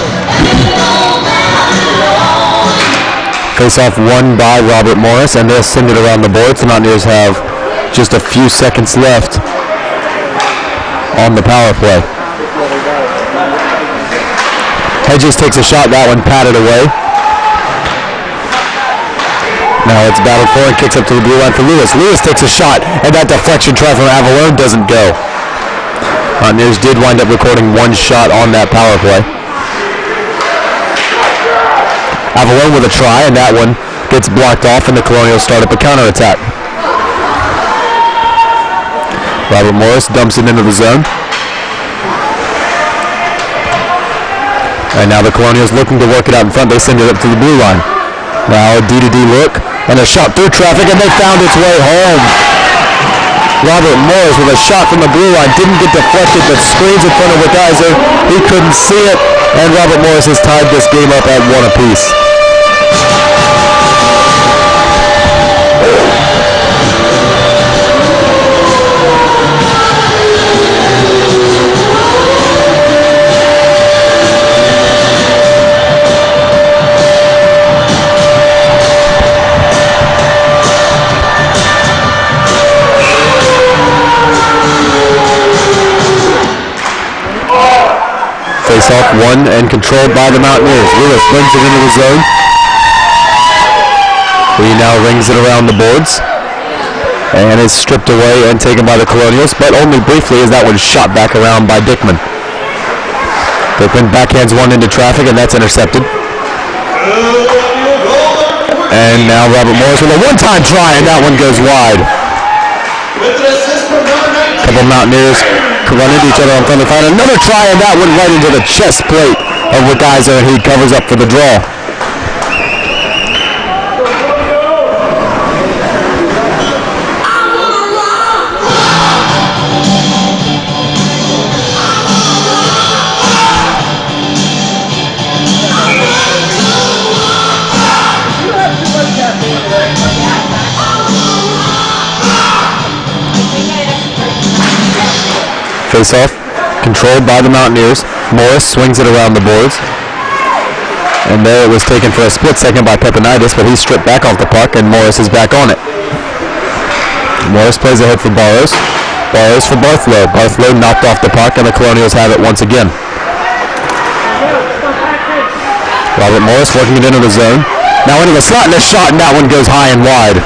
Face-off won by Robert Morris, and they'll send it around the boards. The Mountaineers have just a few seconds left on the power play. Hedges takes a shot, that one patted away. Now it's battled for and kicks up to the blue line for Lewis. Lewis takes a shot, and that deflection try from Avalone doesn't go. Mountaineers did wind up recording one shot on that power play. Avalone with a try, and that one gets blocked off, and the Colonials start up a counterattack. Robert Morris dumps it into the zone. And now the Colonials looking to work it out in front. They send it up to the blue line. Now a D-to-D look, and a shot through traffic, and they found its way home. Robert Morris with a shot from the blue line. Didn't get deflected, but screens in front of Wickizer. He couldn't see it, and Robert Morris has tied this game up at 1 apiece. Face-off won and controlled by the Mountaineers. Lewis brings it into the zone. He now rings it around the boards and is stripped away and taken by the Colonials, but only briefly as that one's shot back around by Dickman. Dickman backhands one into traffic, and that's intercepted. And now Robert Morris with a one-time try, and that one goes wide. A couple Mountaineers run into each other on friendly fire. Another try, and that went right into the chest plate of Wickizer, and he covers up for the draw. Face-off, controlled by the Mountaineers. Morris swings it around the boards. And there it was taken for a split second by Pepinitis, but he's stripped back off the puck, and Morris is back on it. Morris plays ahead for Barrows. Barrows for Barthlow. Barthlow knocked off the puck, and the Colonials have it once again. Robert Morris working it into the zone. Now into the slot, and a shot, and that one goes high and wide.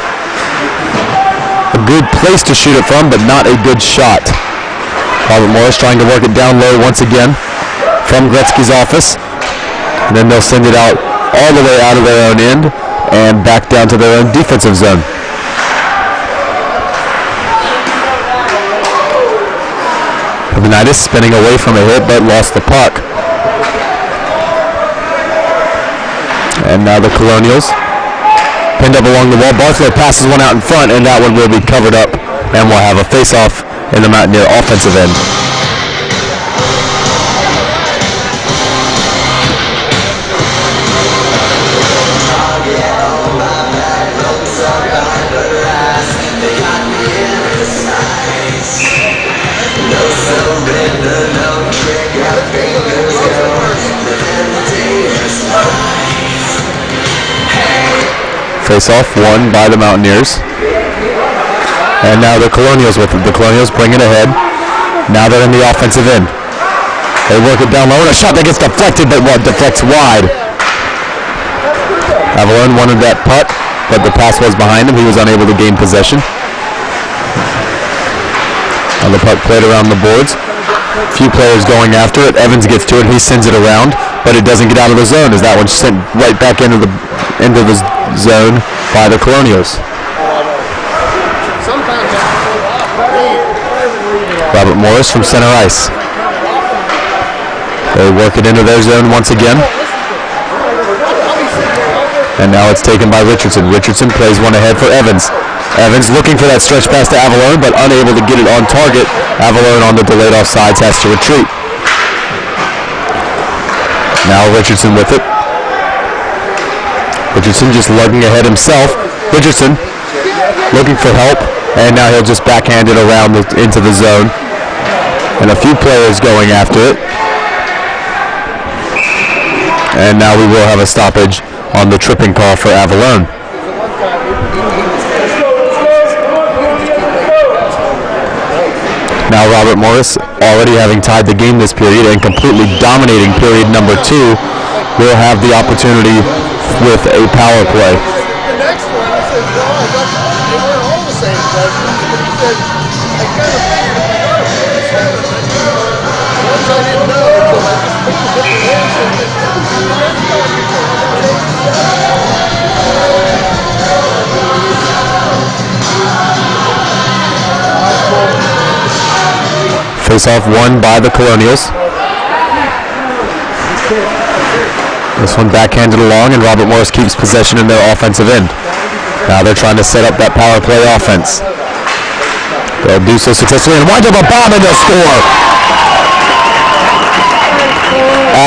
A good place to shoot it from, but not a good shot. Robert Morris trying to work it down low once again from Gretzky's office. And then they'll send it out all the way out of their own end and back down to their own defensive zone. Pavonitis spinning away from a hit but lost the puck. And now the Colonials pinned up along the wall. Barthlow passes one out in front, and that one will be covered up, and we'll have a face-off in the Mountaineer offensive end. Face-off won by the Mountaineers. And now the Colonials with it. The Colonials bring it ahead. Now they're in the offensive end. They work it down low, and a shot that gets deflected, but deflects wide. Avalon wanted that puck, but the pass was behind him. He was unable to gain possession. And the puck played around the boards. A few players going after it. Evans gets to it. He sends it around, but it doesn't get out of the zone as that one's sent right back into the zone by the Colonials. Robert Morris from center ice. They work it into their zone once again. And now it's taken by Richardson. Richardson plays one ahead for Evans. Evans looking for that stretch pass to Avalon, but unable to get it on target. Avalon on the delayed offsides has to retreat. Now Richardson with it. Richardson just lugging ahead himself. Richardson looking for help. And now he'll just backhand it around into the zone. And a few players going after it. And now we will have a stoppage on the tripping call for Avalon. Now Robert Morris, already having tied the game this period and completely dominating period number 2, will have the opportunity with a power play. The next one, I said, no, I got they weren't all the same presidents, but he said, I kind of figured if we got once I didn't know, so I just picked a different answer. Face-off won by the Colonials. This one backhanded along, and Robert Morris keeps possession in their offensive end. Now they're trying to set up that power play offense. They'll do so successfully and wind up a bomb and they'll score.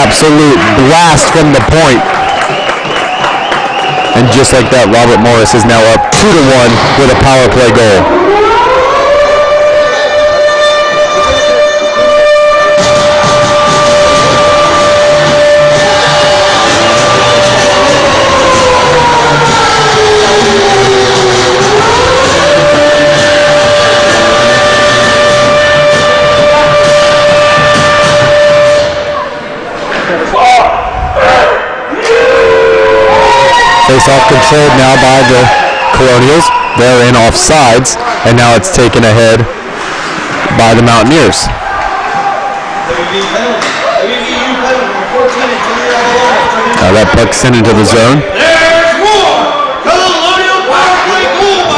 Absolute blast from the point. And just like that, Robert Morris is now up 2-1 with a power play goal. Face-off controlled now by the Colonials. They're in offsides, and now it's taken ahead by the Mountaineers. Now that puck sent into the zone.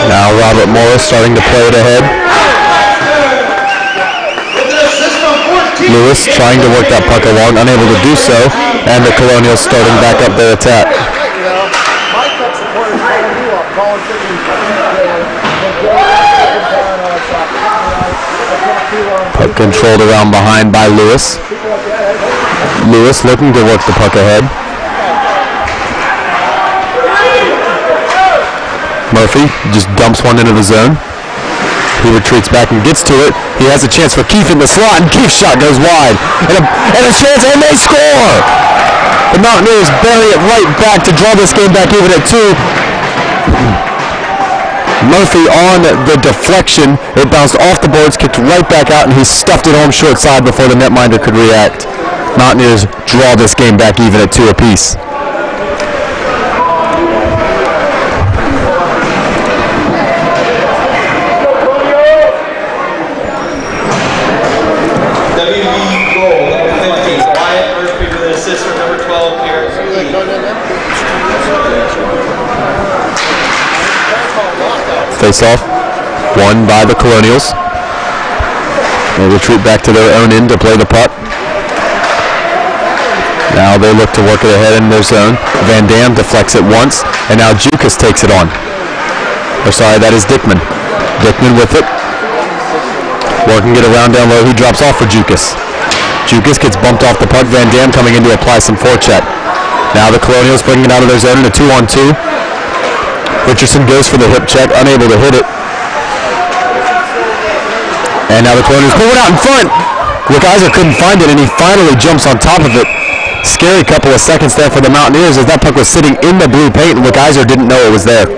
Now Robert Morris starting to play it ahead. Lewis trying to work that puck along, unable to do so, and the Colonials starting back up their attack. Puck controlled around behind by Lewis. Lewis looking to work the puck ahead. Murphy just dumps one into the zone. He retreats back and gets to it. He has a chance for Keefe in the slot, and Keefe's shot goes wide. And a chance, and they score! The Mountaineers bury it right back to draw this game back even at 2. Murphy on the deflection. It bounced off the boards, kicked right back out, and he stuffed it home short side before the netminder could react. Mountaineers draw this game back even at 2 apiece. WVU goal, number 50. Wyatt Murphy with an assist from number 12 here. Face-off, won by the Colonials. They retreat back to their own end to play the puck. Now they look to work it ahead in their zone. Van Dam deflects it once, and now Jukas takes it on. Or sorry, that is Dickman. Dickman with it. Working it around down low, he drops off for Jukas. Jukas gets bumped off the puck. Van Dam coming in to apply some forecheck. Now the Colonials bringing it out of their zone in a 2-on-2. Richardson goes for the hip check, unable to hit it. And now the Colonials pull it out in front. Wickeiser couldn't find it, and he finally jumps on top of it. Scary couple of seconds there for the Mountaineers as that puck was sitting in the blue paint, and Wickeiser didn't know it was there.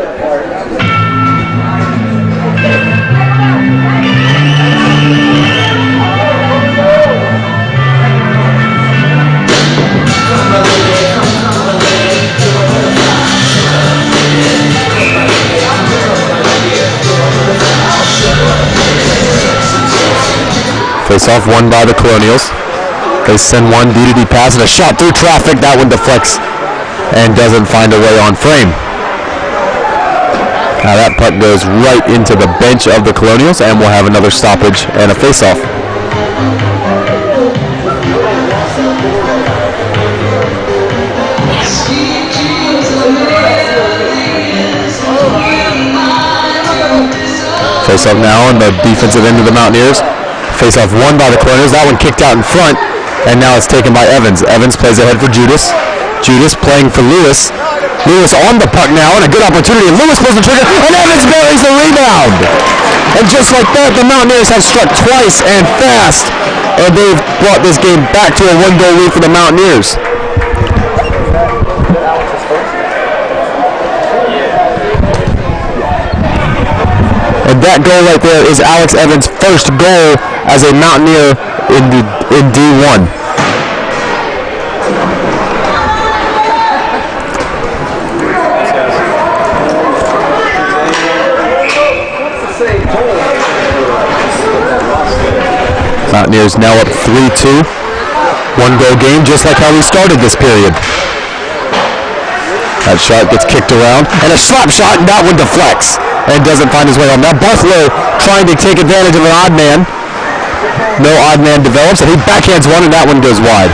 Face-off won by the Colonials. They send one D-to-D pass and a shot through traffic. That one deflects and doesn't find a way on frame. Now that puck goes right into the bench of the Colonials, and we'll have another stoppage and a face-off. Face-off now on the defensive end of the Mountaineers. Face-off won by the Colonials. That one kicked out in front, and now it's taken by Evans. Evans plays ahead for Judas. Judas playing for Lewis. Lewis on the puck now, and a good opportunity. Lewis pulls the trigger, and Evans buries the rebound. And just like that, the Mountaineers have struck twice and fast, and they've brought this game back to a 1-goal lead for the Mountaineers. And that goal right there is Alex Evans' first goal as a Mountaineer in D1. Mountaineers now up 3-2. 1-goal game, just like how we started this period. That shot gets kicked around, and a slap shot, and that one deflects and doesn't find his way home. Now Buffalo trying to take advantage of an odd man. No odd man develops, and he backhands one, and that one goes wide.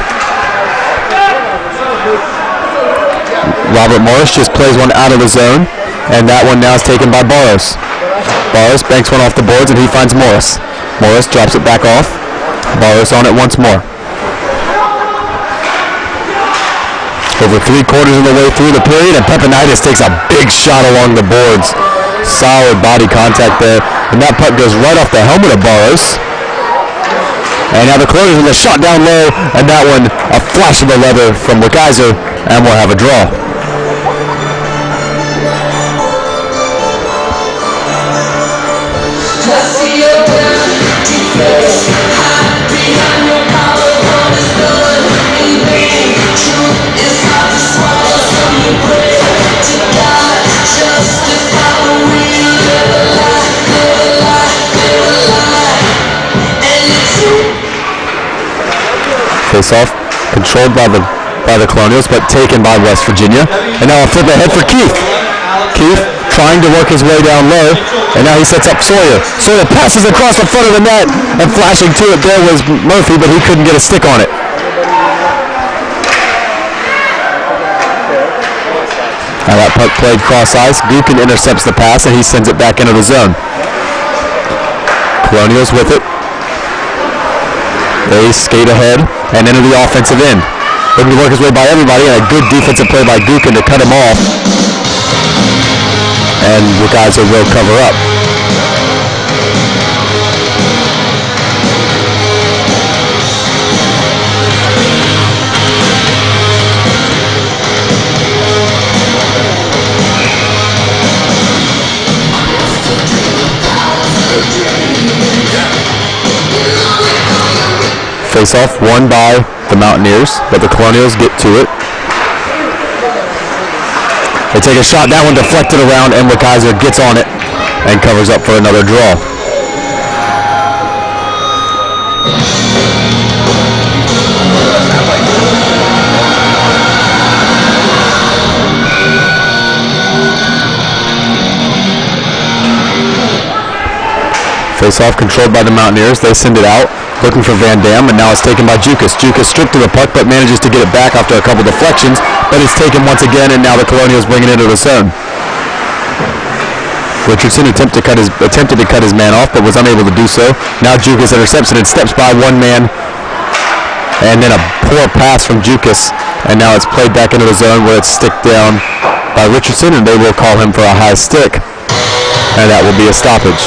Robert Morris just plays one out of the zone, and that one now is taken by Barros. Barros banks one off the boards, and he finds Morris. Morris drops it back off. Barros on it once more. Over 3/4 of the way through the period, and Pepinitis takes a big shot along the boards. Solid body contact there, and that puck goes right off the helmet of Barros. And now the Colonials with a shot down low, and that one a flash of the leather from Wickizer, and we'll have a draw. Face-off controlled by the Colonials, but taken by West Virginia. And now a flip ahead for Keith. Keith trying to work his way down low, and now he sets up Sawyer. Sawyer passes across the front of the net, and flashing to it there was Murphy, but he couldn't get a stick on it. Now that puck played cross ice. Gookin intercepts the pass, and he sends it back into the zone. Colonials with it. They skate ahead and into the offensive end. Looking to work his way by everybody, and a good defensive play by Gookin to cut him off. And Wickizer will cover up. Face-off won by the Mountaineers, but the Colonials get to it. They take a shot, that one deflected around, and Wickizer gets on it and covers up for another draw. Face-off controlled by the Mountaineers. They send it out, looking for Van Dam, and now it's taken by Jukas. Jukas stripped to the puck, but manages to get it back after a couple deflections, but it's taken once again, and now the Colonials bring it into the zone. Richardson attempted to cut his man off, but was unable to do so. Now Jukas intercepts it and steps by one man, and then a poor pass from Jukas, and now it's played back into the zone where it's sticked down by Richardson, and they will call him for a high stick, and that will be a stoppage.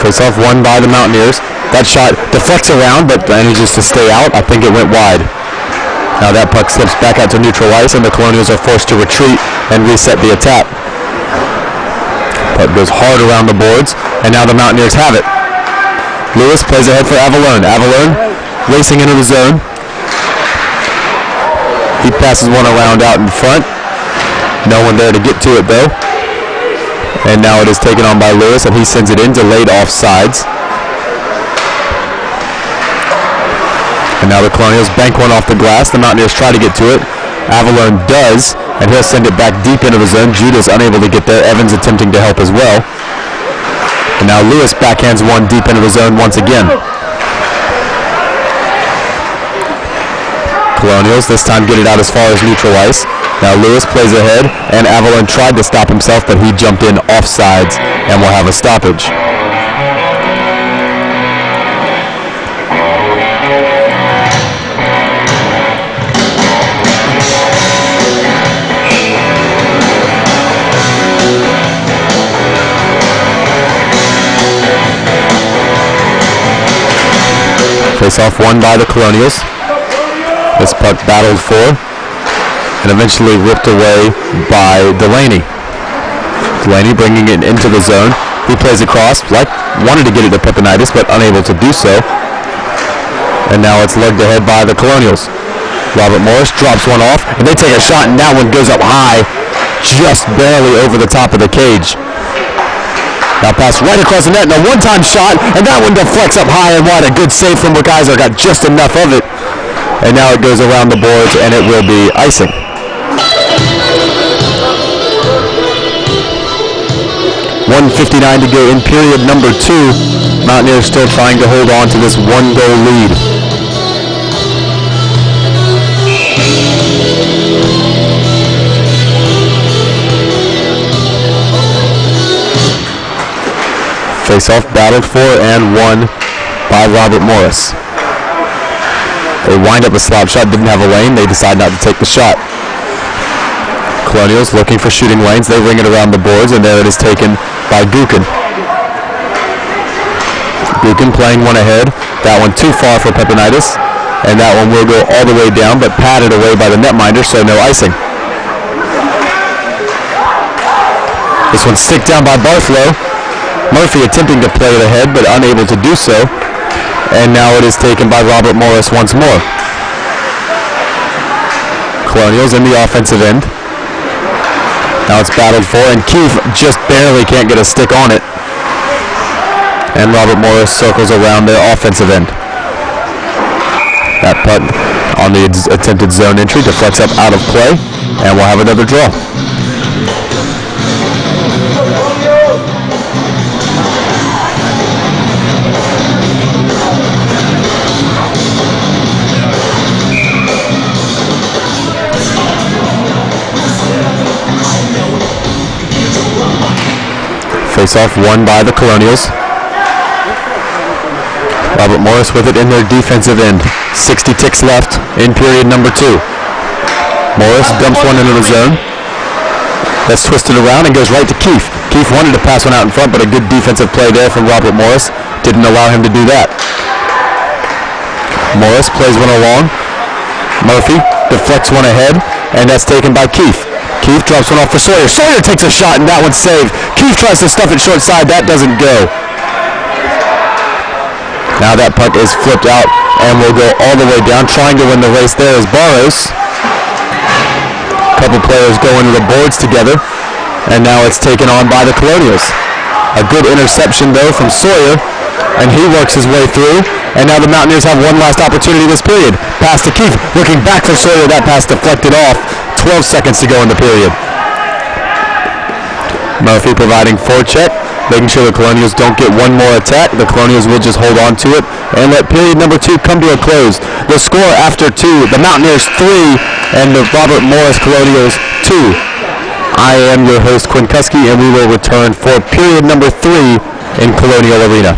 Face-off won by the Mountaineers. That shot deflects around, but manages to stay out. I think it went wide. Now that puck slips back out to neutral ice, and the Colonials are forced to retreat and reset the attack. Puck goes hard around the boards, and now the Mountaineers have it. Lewis plays ahead for Avalone. Avalone racing into the zone. He passes one around out in front. No one there to get to it, though. And now it is taken on by Lewis, and he sends it in, delayed offsides. And now the Colonials bank one off the glass. The Mountaineers try to get to it. Avalone does, and he'll send it back deep into the zone. Judah's unable to get there. Evans attempting to help as well. And now Lewis backhands one deep into the zone once again. Colonials this time get it out as far as neutral ice. Now Lewis plays ahead, and Avalone tried to stop himself, but he jumped in offsides, and will have a stoppage. Face-off won by the Colonials. This puck battled for and eventually ripped away by Delaney. Delaney bringing it into the zone. He plays across, wanted to get it to Pepinitis, but unable to do so. And now it's lugged ahead by the Colonials. Robert Morris drops one off, and they take a shot, and that one goes up high, just barely over the top of the cage. Now pass right across the net, and a one-time shot, and that one deflects up high and wide. A good save from Wickizer, got just enough of it. And now it goes around the boards, and it will be icing. .159 to go in period number 2. Mountaineers still trying to hold on to this 1-goal lead. Face-off battled for and won by Robert Morris. They wind up a slap shot, didn't have a lane. They decide not to take the shot. Colonials looking for shooting lanes. They ring it around the boards, and there it is taken by Gukin. Gukin playing one ahead. That one too far for Pepinitis. And that one will go all the way down, but patted away by the netminder, so no icing. This one's stick down by Barthlow. Murphy attempting to play it ahead, but unable to do so. And now it is taken by Robert Morris once more. Colonials in the offensive end. Now it's battled for, and Keefe just barely can't get a stick on it. And Robert Morris circles around their offensive end. That putt on the attempted zone entry deflects up out of play, and we'll have another draw. Face-off won by the Colonials. Robert Morris with it in their defensive end. 60 ticks left in period number 2. Morris dumps one into the zone. That's twisted around and goes right to Keefe. Keefe wanted to pass one out in front, but a good defensive play there from Robert Morris didn't allow him to do that. Morris plays one along. Murphy deflects one ahead, and that's taken by Keefe. Keefe drops one off for Sawyer. Sawyer takes a shot, and that one's saved. Keefe tries to stuff it short side. That doesn't go. Now that puck is flipped out and will go all the way down. Trying to win the race there is Barros. A couple players go into the boards together, and now it's taken on by the Colonials. A good interception, though, from Sawyer, and he works his way through. And now the Mountaineers have one last opportunity this period. Pass to Keefe, looking back for Sawyer. That pass deflected off. 12 seconds to go in the period. Murphy providing forecheck, making sure the Colonials don't get one more attack. The Colonials will just hold on to it and let period number 2 come to a close. The score after 2, the Mountaineers 3 and the Robert Morris Colonials 2. I am your host, Quinn Kuski, and we will return for period number 3 in Colonial Arena.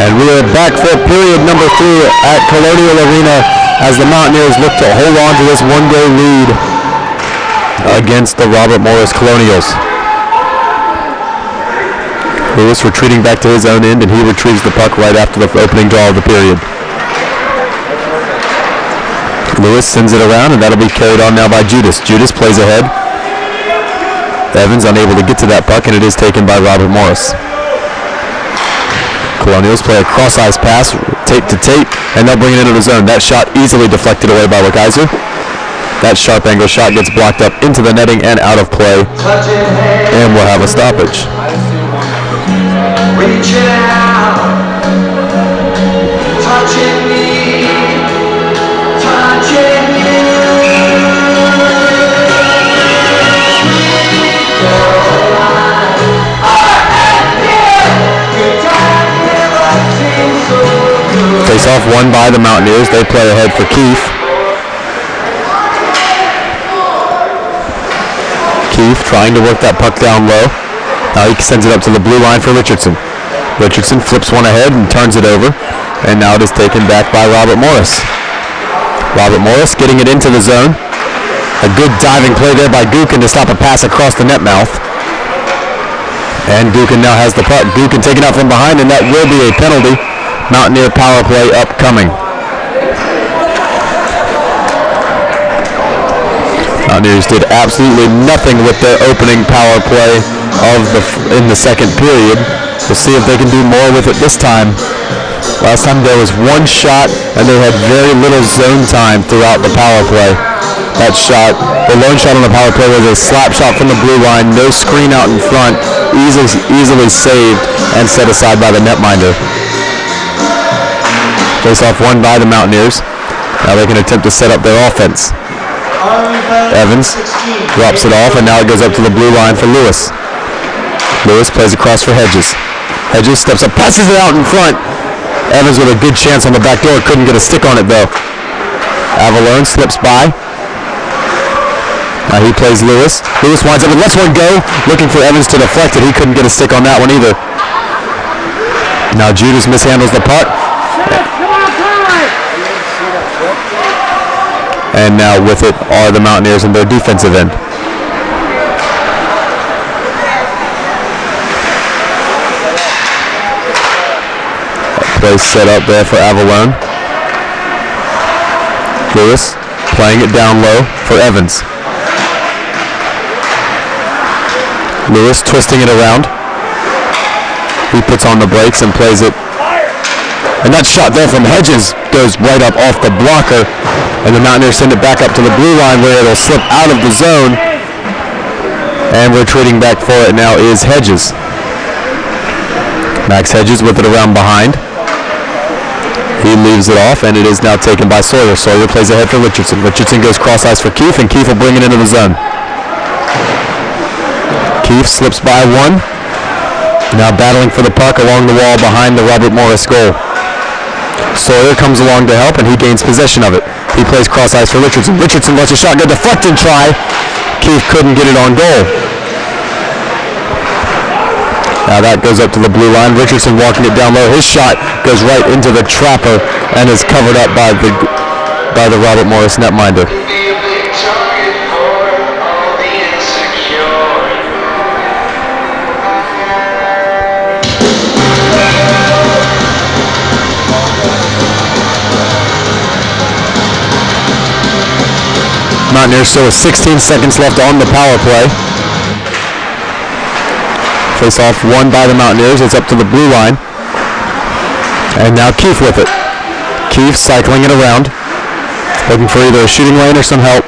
And we are back for period number 3 at Colonial Arena as the Mountaineers look to hold on to this one-goal lead against the Robert Morris Colonials. Lewis retreating back to his own end, and he retrieves the puck right after the opening draw of the period. Lewis sends it around, and that'll be carried on now by Judas. Judas plays ahead. Evans unable to get to that puck, and it is taken by Robert Morris. Colonials play a cross-ice pass, tape to tape, and they'll bring it into the zone. That shot easily deflected away by Kaiser. That sharp angle shot gets blocked up into the netting and out of play, and we'll have a stoppage. Reaching out, touching me, touching you. Face off won by the Mountaineers. They play ahead for Keefe. Keefe trying to work that puck down low. Now he sends it up to the blue line for Richardson. Richardson flips one ahead and turns it over. And now it is taken back by Robert Morris. Robert Morris getting it into the zone. A good diving play there by Gookin to stop a pass across the net mouth. And Gookin now has the puck. Gookin taken out from behind, and that will be a penalty. Mountaineer power play upcoming. Mountaineers did absolutely nothing with their opening power play in the second period. We'll see if they can do more with it this time. Last time there was one shot, and they had very little zone time throughout the power play. That shot, the lone shot on the power play, was a slap shot from the blue line, no screen out in front, easily saved and set aside by the netminder. Face-off won by the Mountaineers. Now they can attempt to set up their offense. Evans drops it off, and now it goes up to the blue line for Lewis. Lewis plays across for Hedges. Hedges steps up, passes it out in front. Evans with a good chance on the back door, couldn't get a stick on it though. Avalone slips by. Now he plays Lewis. Lewis winds up and lets one go, looking for Evans to deflect it. He couldn't get a stick on that one either. Now Judas mishandles the puck. And now with it are the Mountaineers in their defensive end. Play set up there for Avalone. Lewis playing it down low for Evans. Lewis twisting it around. He puts on the brakes and plays it. And that shot there from Hedges goes right up off the blocker. And the Mountaineers send it back up to the blue line where it'll slip out of the zone. And retreating back for it now is Hedges. Max Hedges with it around behind. He leaves it off, and it is now taken by Sawyer. Sawyer plays ahead for Richardson. Richardson goes cross-ice for Keefe, and Keefe will bring it into the zone. Keefe slips by one. Now battling for the puck along the wall behind the Robert Morris goal. Sawyer comes along to help, and he gains possession of it. He plays cross-ice for Richardson. Richardson lets a shot go deflected try. Keefe couldn't get it on goal. Now that goes up to the blue line. Richardson walking it down low. His shot goes right into the trapper and is covered up by the Robert Morris netminder. Mountaineers still with 16 seconds left on the power play. Face-off won by the Mountaineers. It's up to the blue line. And now Keefe with it. Keefe cycling it around. Looking for either a shooting lane or some help.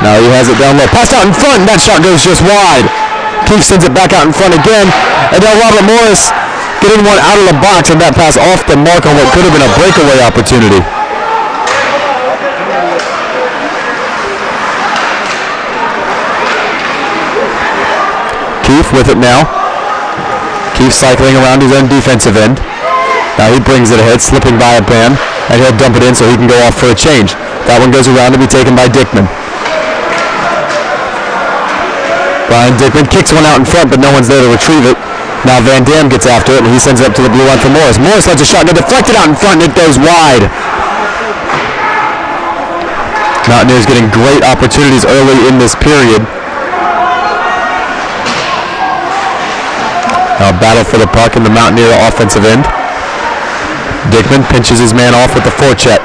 Now he has it down low. Passed out in front, and that shot goes just wide. Keefe sends it back out in front again. And now Robert Morris getting one out of the box, and that pass off the mark on what could have been a breakaway opportunity. Keefe with it now. Keefe cycling around his own defensive end. Now he brings it ahead, slipping by a man, and he'll dump it in so he can go off for a change. That one goes around to be taken by Dickman. Brian Dickman kicks one out in front, but no one's there to retrieve it. Now Van Dam gets after it, and he sends it up to the blue line for Morris. Morris lets a shot get deflected out in front, and it goes wide. Mountaineers getting great opportunities early in this period. Now battle for the puck in the Mountaineer offensive end. Dickman pinches his man off with the forecheck.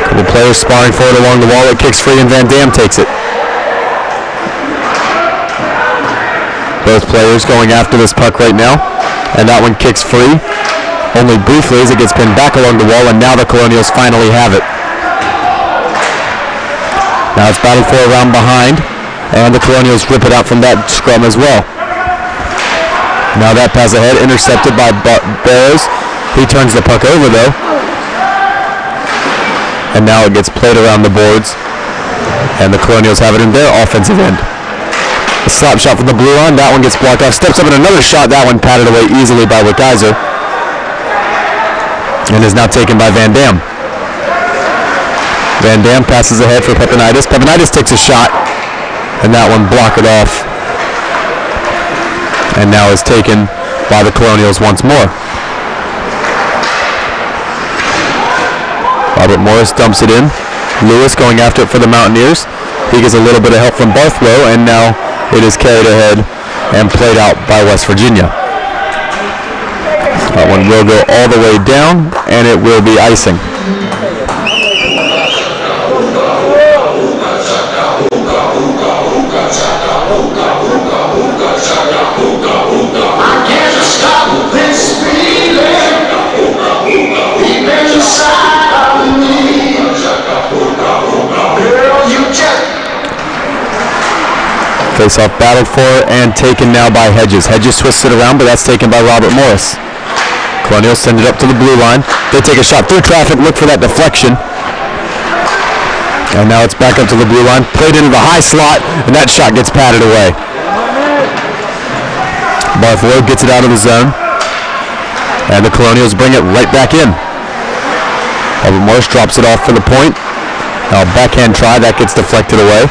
Couple players sparring for it along the wall. It kicks free, and Van Dam takes it. Both players going after this puck right now, and that one kicks free only briefly as it gets pinned back along the wall, and now the Colonials finally have it. Now it's battled for around behind, and the Colonials rip it out from that scrum as well. Now that pass ahead, intercepted by Barrows. He turns the puck over though, and now it gets played around the boards, and the Colonials have it in their offensive end. A slap shot from the blue line, that one gets blocked off. Steps up in another shot, that one patted away easily by Wickizer, and is now taken by Van Dam. Van Dam passes ahead for Pepinitis. Pepinitis takes a shot, and that one blocked off, and now is taken by the Colonials once more. Robert Morris dumps it in. Lewis going after it for the Mountaineers. He gets a little bit of help from Barthlow, and now it is carried ahead and played out by West Virginia. That one will go all the way down, and it will be icing. Face-off battled for and taken now by Hedges. Hedges twists it around, but that's taken by Robert Morris. Colonials send it up to the blue line. They take a shot through traffic, look for that deflection. And now it's back up to the blue line, played into the high slot, and that shot gets patted away. Bartholomew gets it out of the zone, and the Colonials bring it right back in. Robert Morris drops it off for the point. Now backhand try, that gets deflected away.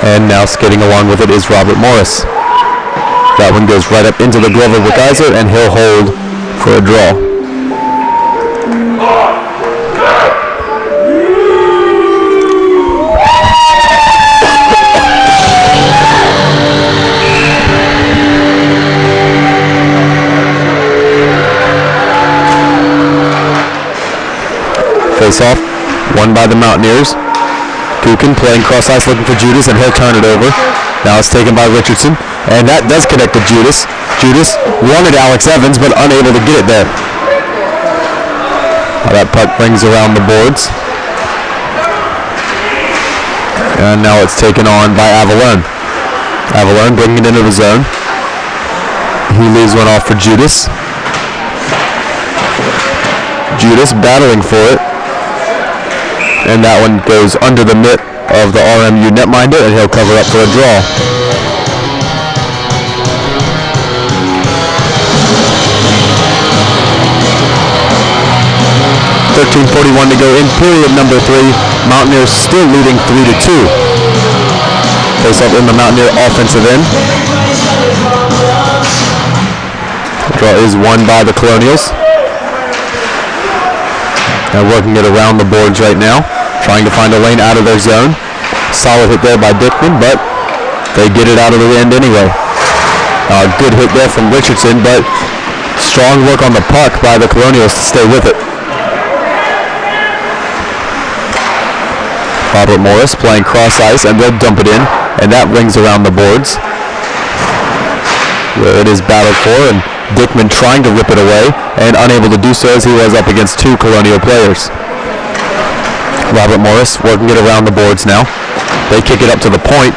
And now skating along with it is Robert Morris. That one goes right up into the glove of Wickizer, and he'll hold for a draw. Face off, won by the Mountaineers. Kukin playing cross ice looking for Judas, and he'll turn it over. Now it's taken by Richardson, and that does connect to Judas. Judas wanted Alex Evans, but unable to get it there. Now that puck rings around the boards. And now it's taken on by Avalone. Avalone bringing it into the zone. He leaves one off for Judas. Judas battling for it. And that one goes under the mitt of the RMU netminder, and he'll cover up for a draw. .13:41 to go in period number 3. Mountaineers still leading 3-2. Face up in the Mountaineer offensive end. The draw is won by the Colonials. Now working it around the boards right now, trying to find a lane out of their zone. Solid hit there by Dickman, but they get it out of the end anyway. Good hit there from Richardson, but strong work on the puck by the Colonials to stay with it. Robert Morris playing cross ice, and they'll dump it in, and that rings around the boards, where it is battled for, and Dickman trying to rip it away, and unable to do so as he was up against 2 Colonial players. Robert Morris working it around the boards now. They kick it up to the point,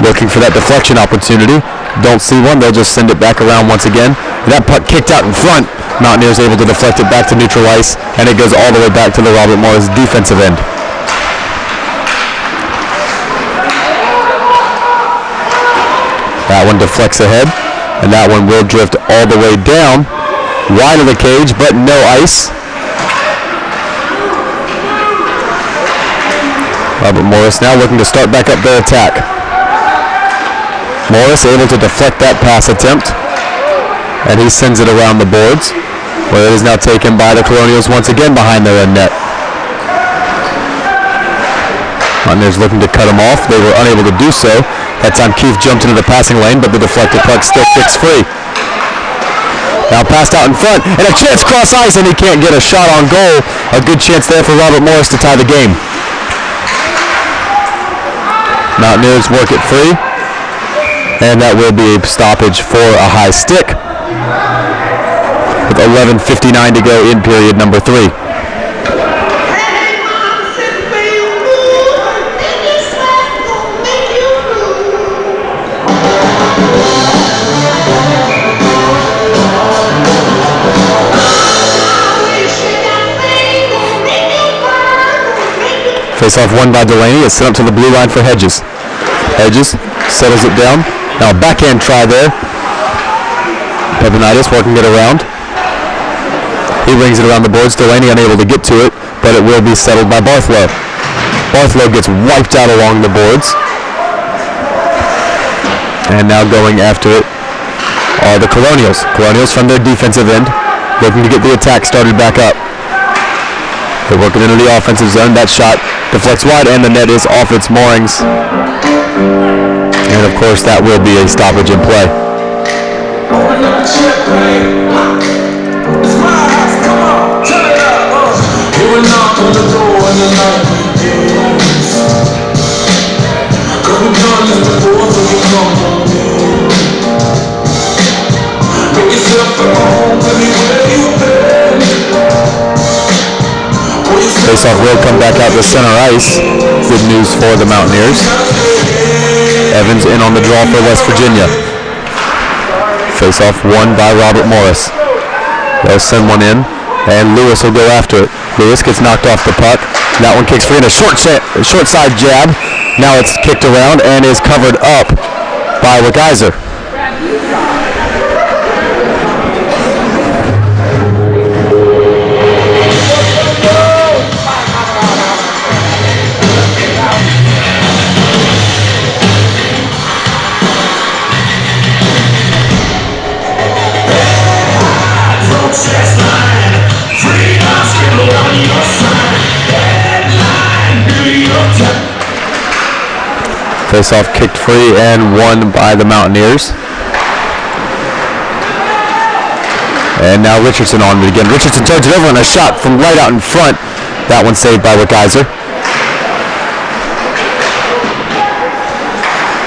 looking for that deflection opportunity. Don't see one, they'll just send it back around once again. That puck kicked out in front. Mountaineers able to deflect it back to neutral ice, and it goes all the way back to the Robert Morris defensive end. That one deflects ahead, and that one will drift all the way down, wide of the cage, but no ice. Robert Morris now looking to start back up their attack. Morris able to deflect that pass attempt, and he sends it around the boards, where it is now taken by the Colonials once again behind their own net. Mountaineers looking to cut him off. They were unable to do so. That time Keith jumped into the passing lane, but the deflected puck still kicks free. Now passed out in front, and a chance cross ice, and he can't get a shot on goal. A good chance there for Robert Morris to tie the game. Mountaineers work it free, and that will be a stoppage for a high stick, with 11:59 to go in period number 3. Face-off won by Delaney. It's sent up to the blue line for Hedges. Hedges settles it down. Now a backhand try there. Pepinitis working it around. He rings it around the boards. Delaney unable to get to it, but it will be settled by Barthlow. Barthlow gets wiped out along the boards. And now going after it are the Colonials. Colonials from their defensive end, looking to get the attack started back up. They're working into the offensive zone. That shot deflects wide, and the net is off its moorings. And of course, that will be a stoppage in play. Faceoff will come back out to center ice. Good news for the Mountaineers. Evans in on the draw for West Virginia. Faceoff won by Robert Morris. They'll send one in, and Lewis will go after it. Lewis gets knocked off the puck. That one kicks free in a short side jab. Now it's kicked around and is covered up by Wickizer. Face-off kicked free and won by the Mountaineers. And now Richardson on it again. Richardson turns it over and a shot from right out in front. That one saved by Wickizer.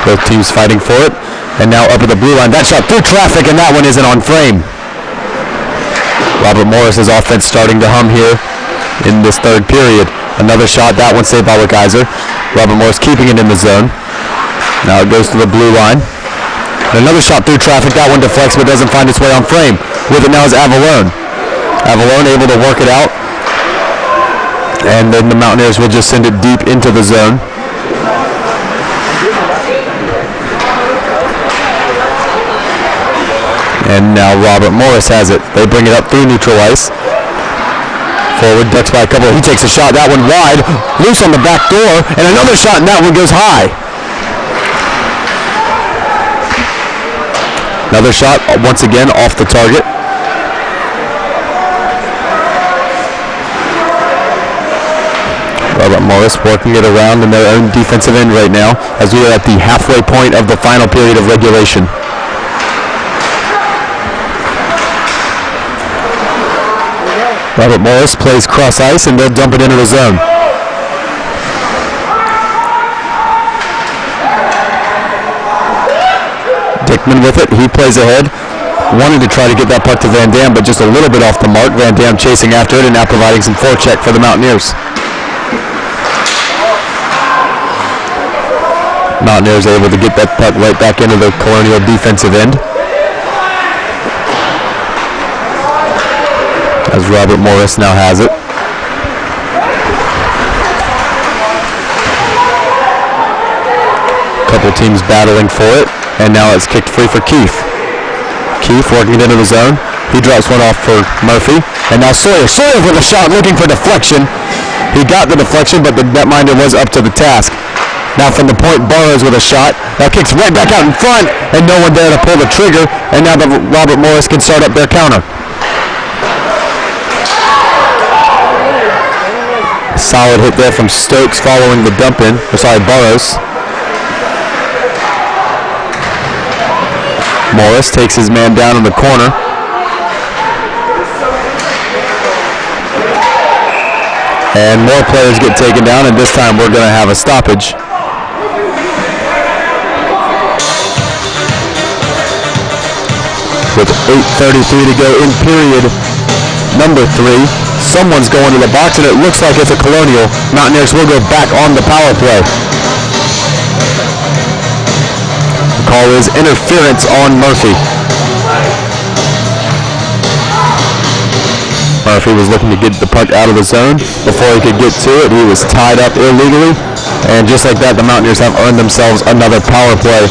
Both teams fighting for it. And now up at the blue line. That shot through traffic, and that one isn't on frame. Robert Morris's offense starting to hum here in this third period. Another shot. That one saved by Wickizer. Robert Morris keeping it in the zone. Now it goes to the blue line. And another shot through traffic. That one deflects but doesn't find its way on frame. With it now is Avalone. Avalone able to work it out. And then the Mountaineers will just send it deep into the zone. And now Robert Morris has it. They bring it up through neutral ice. Forward, ducks by a couple. He takes a shot. That one wide. Loose on the back door. And another shot, and that one goes high. Another shot, once again, off the target. Robert Morris working it around in their own defensive end right now as we are at the halfway point of the final period of regulation. Robert Morris plays cross ice and they'll dump it into the zone. Dickman with it, he plays ahead, wanting to try to get that puck to Van Dam, but just a little bit off the mark. Van Dam chasing after it and now providing some forecheck for the Mountaineers. Mountaineers able to get that puck right back into the Colonial defensive end. As Robert Morris now has it. Couple teams battling for it. And now it's kicked free for Keith. Keith working it into the zone. He drops one off for Murphy. And now Sawyer. Sawyer with a shot looking for deflection. He got the deflection, but the netminder was up to the task. Now from the point, Burrows with a shot. That kicks right back out in front, and no one there to pull the trigger. And now Robert Morris can start up their counter. Solid hit there from Stokes following the dump in. Burrows. Morris takes his man down in the corner. And more players get taken down, and this time we're going to have a stoppage. With 8:33 to go in period number 3. Someone's going to the box, and it looks like it's a Colonial. Mountaineers will go back on the power play. The call is interference on Murphy. Murphy was looking to get the puck out of the zone. Before he could get to it, he was tied up illegally. And just like that, the Mountaineers have earned themselves another power play.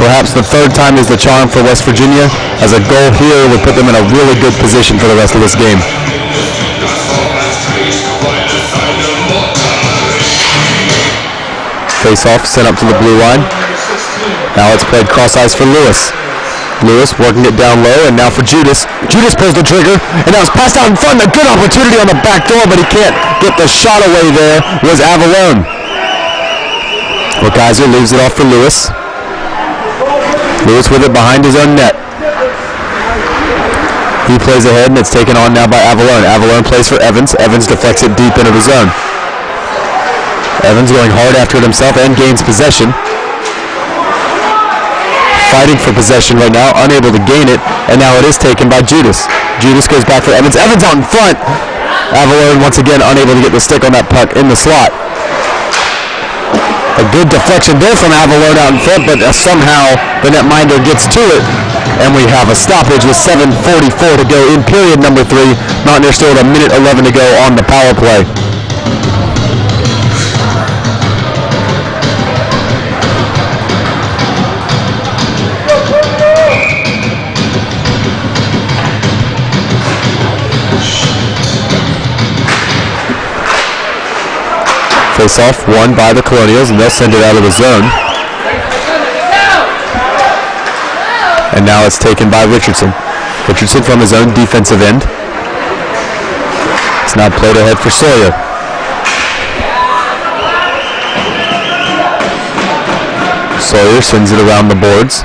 Perhaps the third time is the charm for West Virginia, as a goal here would put them in a really good position for the rest of this game. Face-off sent up to the blue line. Now it's played cross ice for Lewis. Lewis working it down low, and now for Judas. Judas pulls the trigger, and now it's passed out in front. A good opportunity on the back door, but he can't get the shot away there. Was Avalone. Well, Kaiser leaves it off for Lewis. Lewis with it behind his own net. He plays ahead, and it's taken on now by Avalone. Avalone plays for Evans. Evans deflects it deep into the zone. Evans going hard after it himself and gains possession. Fighting for possession right now, unable to gain it, and now it is taken by Judas. Judas goes back for Evans. Evans out in front. Avalone once again unable to get the stick on that puck in the slot. A good deflection there from Avalone out in front, but somehow the netminder gets to it, and we have a stoppage with 7:44 to go in period number 3. Mountaineers still with 1:11 to go on the power play. Face-off won by the Colonials, and they'll send it out of the zone. And now it's taken by Richardson. Richardson from his own defensive end. It's now played ahead for Sawyer. Sawyer sends it around the boards.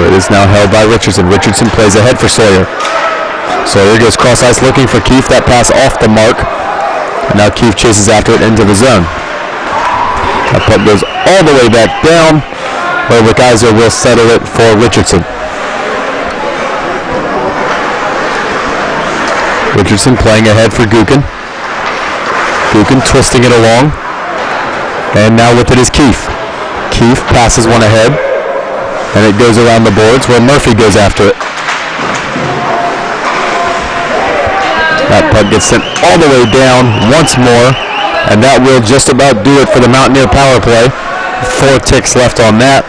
It is now held by Richardson. Richardson plays ahead for Sawyer. Sawyer goes cross ice looking for Keefe. That pass off the mark. And now Keefe chases after it into the zone. That puck goes all the way back down, where Kaiser will settle it for Richardson. Richardson playing ahead for Gookin. Gookin twisting it along. And now with it is Keefe. Keefe passes one ahead. And it goes around the boards where Murphy goes after it. That puck gets sent all the way down once more, and that will just about do it for the Mountaineer power play. 4 ticks left on that,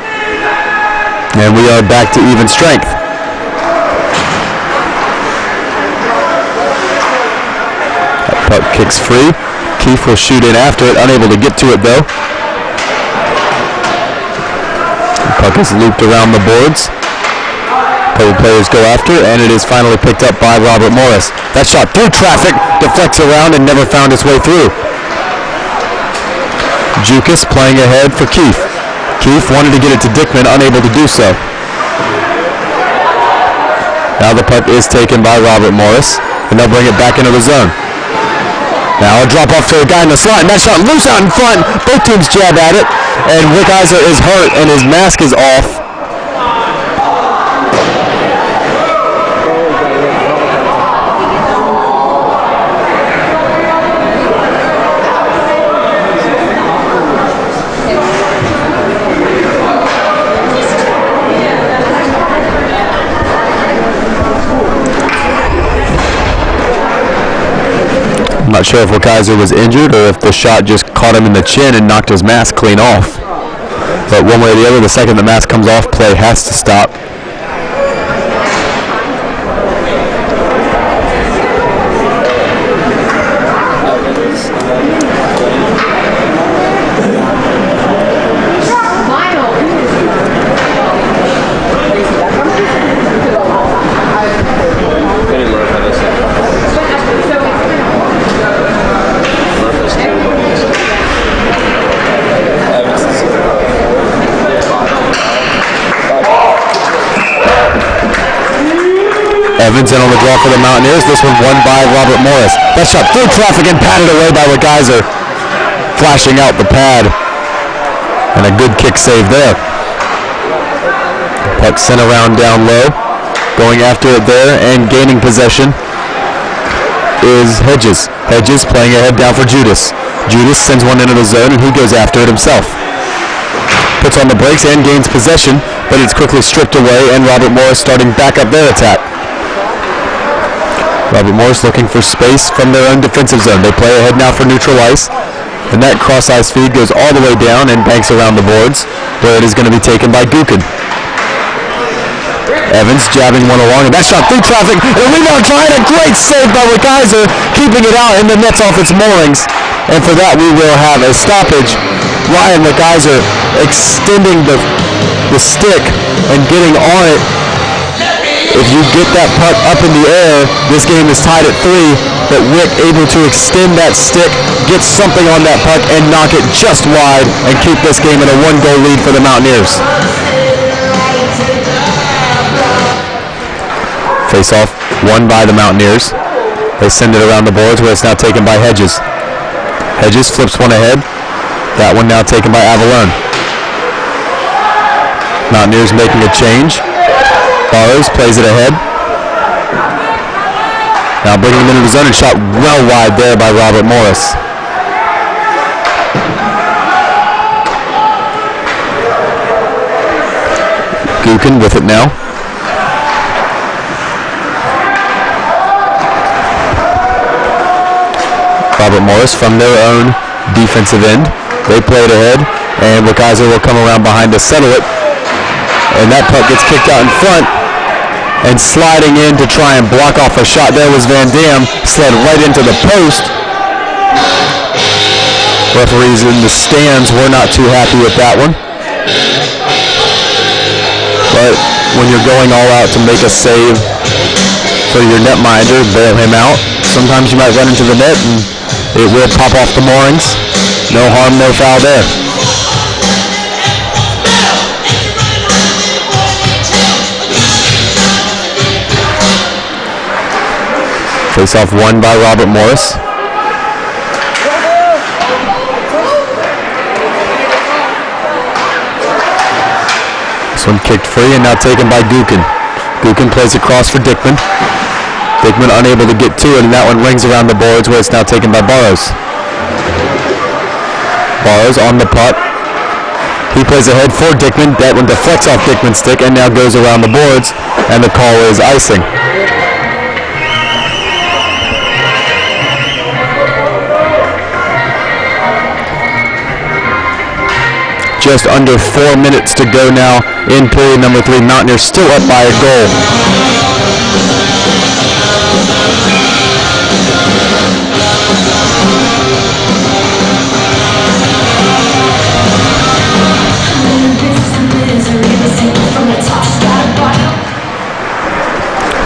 and we are back to even strength. That puck kicks free. Keefe will shoot in after it, unable to get to it though. The puck is looped around the boards. Couple players go after, and it is finally picked up by Robert Morris. That shot through traffic, deflects around, and never found its way through. Jukas playing ahead for Keefe. Keefe wanted to get it to Dickman, unable to do so. Now the puck is taken by Robert Morris, and they'll bring it back into the zone. Now a drop off to a guy in the slot, and that shot loose out in front. Both teams jab at it, and Rick Eisler is hurt, and his mask is off. I'm not sure if Kaiser was injured or if the shot just caught him in the chin and knocked his mask clean off. But one way or the other, the second the mask comes off, play has to stop. Evans in on the draw for the Mountaineers. This one won by Robert Morris. That shot through traffic and patted away by Geyser, flashing out the pad. And a good kick save there. Puck sent around down low. Going after it there and gaining possession is Hedges. Hedges playing ahead down for Judas. Judas sends one into the zone and he goes after it himself. Puts on the brakes and gains possession, but it's quickly stripped away and Robert Morris starting back up their attack. Robert Morris looking for space from their own defensive zone. They play ahead now for neutral ice. The net cross-ice feed goes all the way down and banks around the boards, where it is going to be taken by Gukin. Evans jabbing one along, and that shot through traffic, and a rebound trying, a great save by Geyser, keeping it out, and the net's off its moorings. And for that, we will have a stoppage. Ryan Geyser extending the stick and getting on it. If you get that puck up in the air, this game is tied at 3, but Wick able to extend that stick, get something on that puck, and knock it just wide, and keep this game in a 1-goal lead for the Mountaineers. Face-off won by the Mountaineers. They send it around the boards where it's now taken by Hedges. Hedges flips one ahead. That one now taken by Avalone. Mountaineers making a change. Barrows plays it ahead. Now bringing him into the zone and shot well wide there by Robert Morris. Gukin with it now. Robert Morris from their own defensive end. They play it ahead, and Geyser will come around behind to settle it. And that puck gets kicked out in front, and sliding in to try and block off a shot there was Van Dam, slid right into the post. Referees in the stands were not too happy with that one. But when you're going all out to make a save for your netminder, bail him out. Sometimes you might run into the net and it will pop off the moorings. No harm, no foul there. Face-off won by Robert Morris. This one kicked free and now taken by Gukin. Gukin plays across for Dickman. Dickman unable to get to it, and that one rings around the boards where it's now taken by Barrows. Barrows on the puck. He plays ahead for Dickman. That one deflects off Dickman's stick and now goes around the boards, and the call is icing. Just under 4 minutes to go now in period number 3. Mountaineers still up by a goal.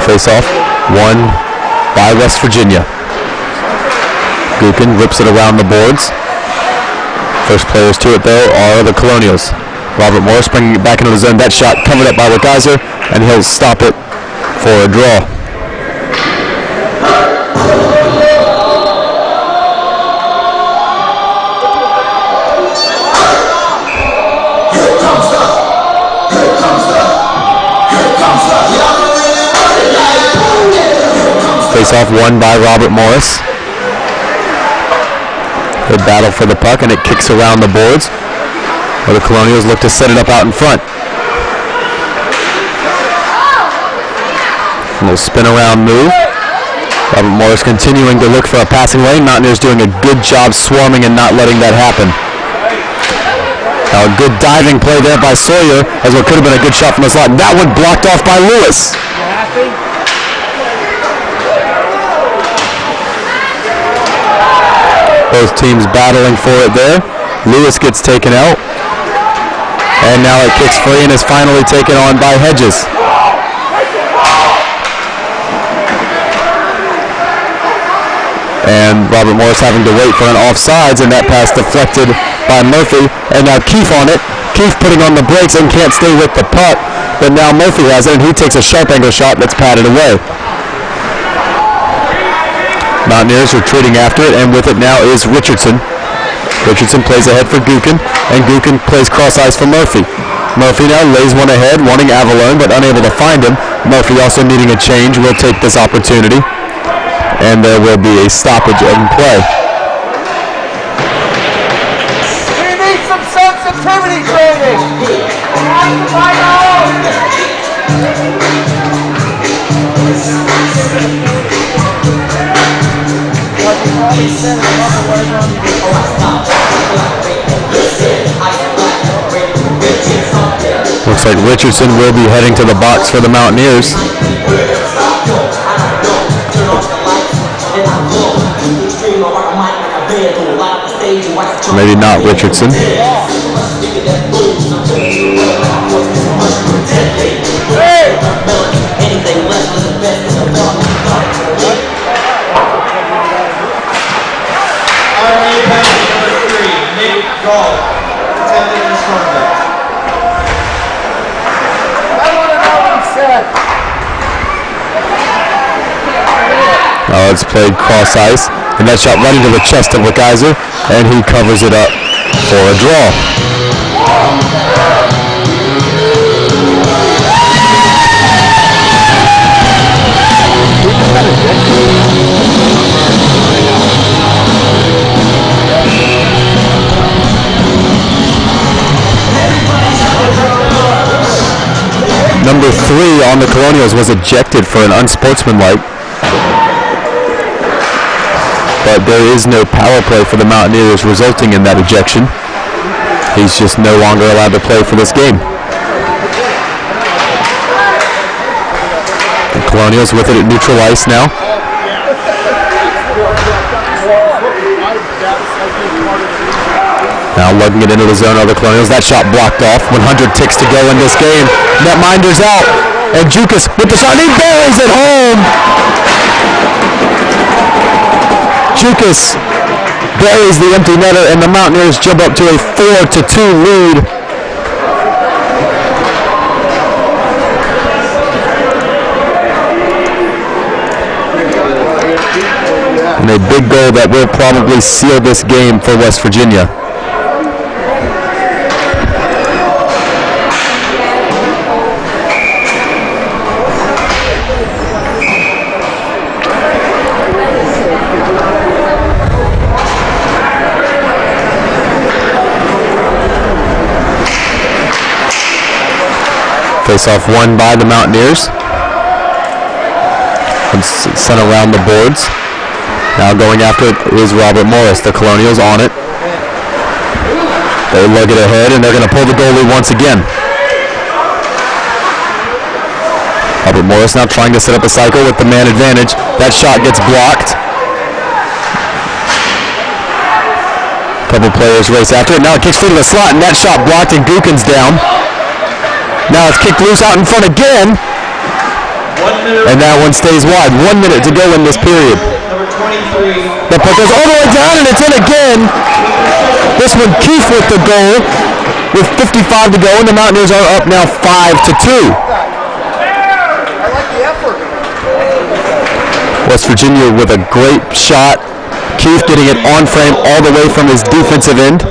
Face-off won by West Virginia. Gukin rips it around the boards. First players to it, though, are the Colonials. Robert Morris bringing it back into the zone. That shot covered up by Geyser, and he'll stop it for a draw. Face-off won by Robert Morris. They battle for the puck, and it kicks around the boards, where the Colonials look to set it up out in front. A little spin around move. Robert Morris continuing to look for a passing lane. Mountaineers doing a good job swarming and not letting that happen. Now a good diving play there by Sawyer, as what could have been a good shot from the slot. That one blocked off by Lewis. Both teams battling for it there. Lewis gets taken out. And now it kicks free and is finally taken on by Hedges. And Robert Morris having to wait for an offsides, and that pass deflected by Murphy. And now Keefe on it. Keefe putting on the brakes and can't stay with the puck. but now Murphy has it, and he takes a sharp angle shot that's patted away. Mountaineers retreating after it, and with it now is Richardson. Richardson plays ahead for Gookin, and Gookin plays cross ice for Murphy. Murphy now lays one ahead, wanting Avalone, but unable to find him. Murphy also needing a change will take this opportunity, and there will be a stoppage in play. We need some sensitivity training. Looks like Richardson will be heading to the box for the Mountaineers. Maybe not Richardson. Now it's played cross ice, and that shot right into the chest of LeKaiser, and he covers it up for a draw. Number 3 on the Colonials was ejected for an unsportsmanlike. But there is no power play for the Mountaineers, resulting in that ejection. He's just no longer allowed to play for this game. The Colonials with it at neutral ice now. Now lugging it into the zone of the Colonials. That shot blocked off. 100 ticks to go in this game. Netminder's out. And Jukas with the shot. He buries it home. Jukas buries the empty netter, and the Mountaineers jump up to a 4-2 lead. And a big goal that will probably seal this game for West Virginia. Face-off won by the Mountaineers. And sent around the boards. Now going after it is Robert Morris. The Colonials on it. They lug it ahead, and they're going to pull the goalie once again. Robert Morris now trying to set up a cycle with the man advantage. That shot gets blocked. A couple players race after it. Now it kicks through to the slot, and that shot blocked, and Gookin's down. Now it's kicked loose out in front again. And that one stays wide. 1 minute to go in this period. The puck goes all the way down, and it's in again. This one, Keefe with the goal with 55 to go, and the Mountaineers are up now 5-2. I like the effort. West Virginia with a great shot. Keefe getting it on frame all the way from his defensive end.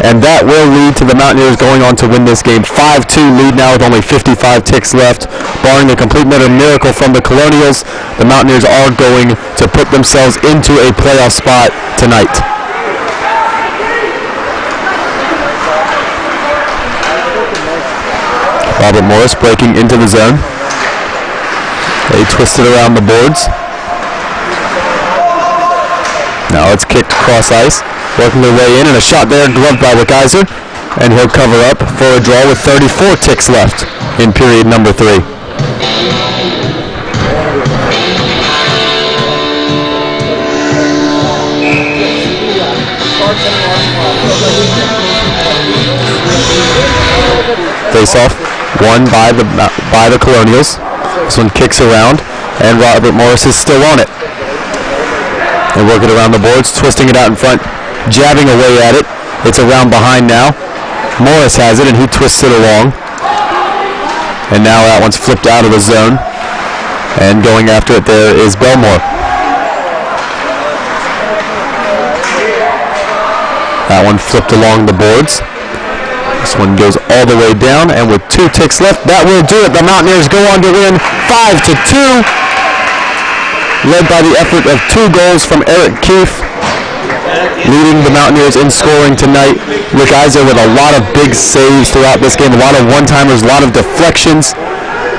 And that will lead to the Mountaineers going on to win this game. 5-2 lead now with only 55 ticks left. Barring the complete miracle from the Colonials, the Mountaineers are going to put themselves into a playoff spot tonight. Robert Morris breaking into the zone. They twisted around the boards. Now it's kicked cross ice. Working their way in, and a shot there gloved by LeKaiser, and he'll cover up for a draw with 34 ticks left in period number 3. Face-off won by the Colonials. This one kicks around, and Robert Morris is still on it. They work it around the boards, twisting it out in front, jabbing away at it. It's around behind now. Morris has it, and he twists it along. And now that one's flipped out of the zone. And going after it there is Belmore. That one flipped along the boards. This one goes all the way down, and with 2 ticks left, that will do it. The Mountaineers go on to win 5-2, led by the effort of 2 goals from Eric Keefe, leading the Mountaineers in scoring tonight. Rick Iser with a lot of big saves throughout this game, a lot of one-timers, a lot of deflections,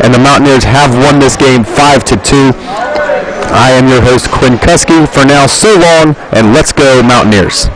and the Mountaineers have won this game 5-2. I am your host, Quinn Kuski. For now, so long, and let's go Mountaineers.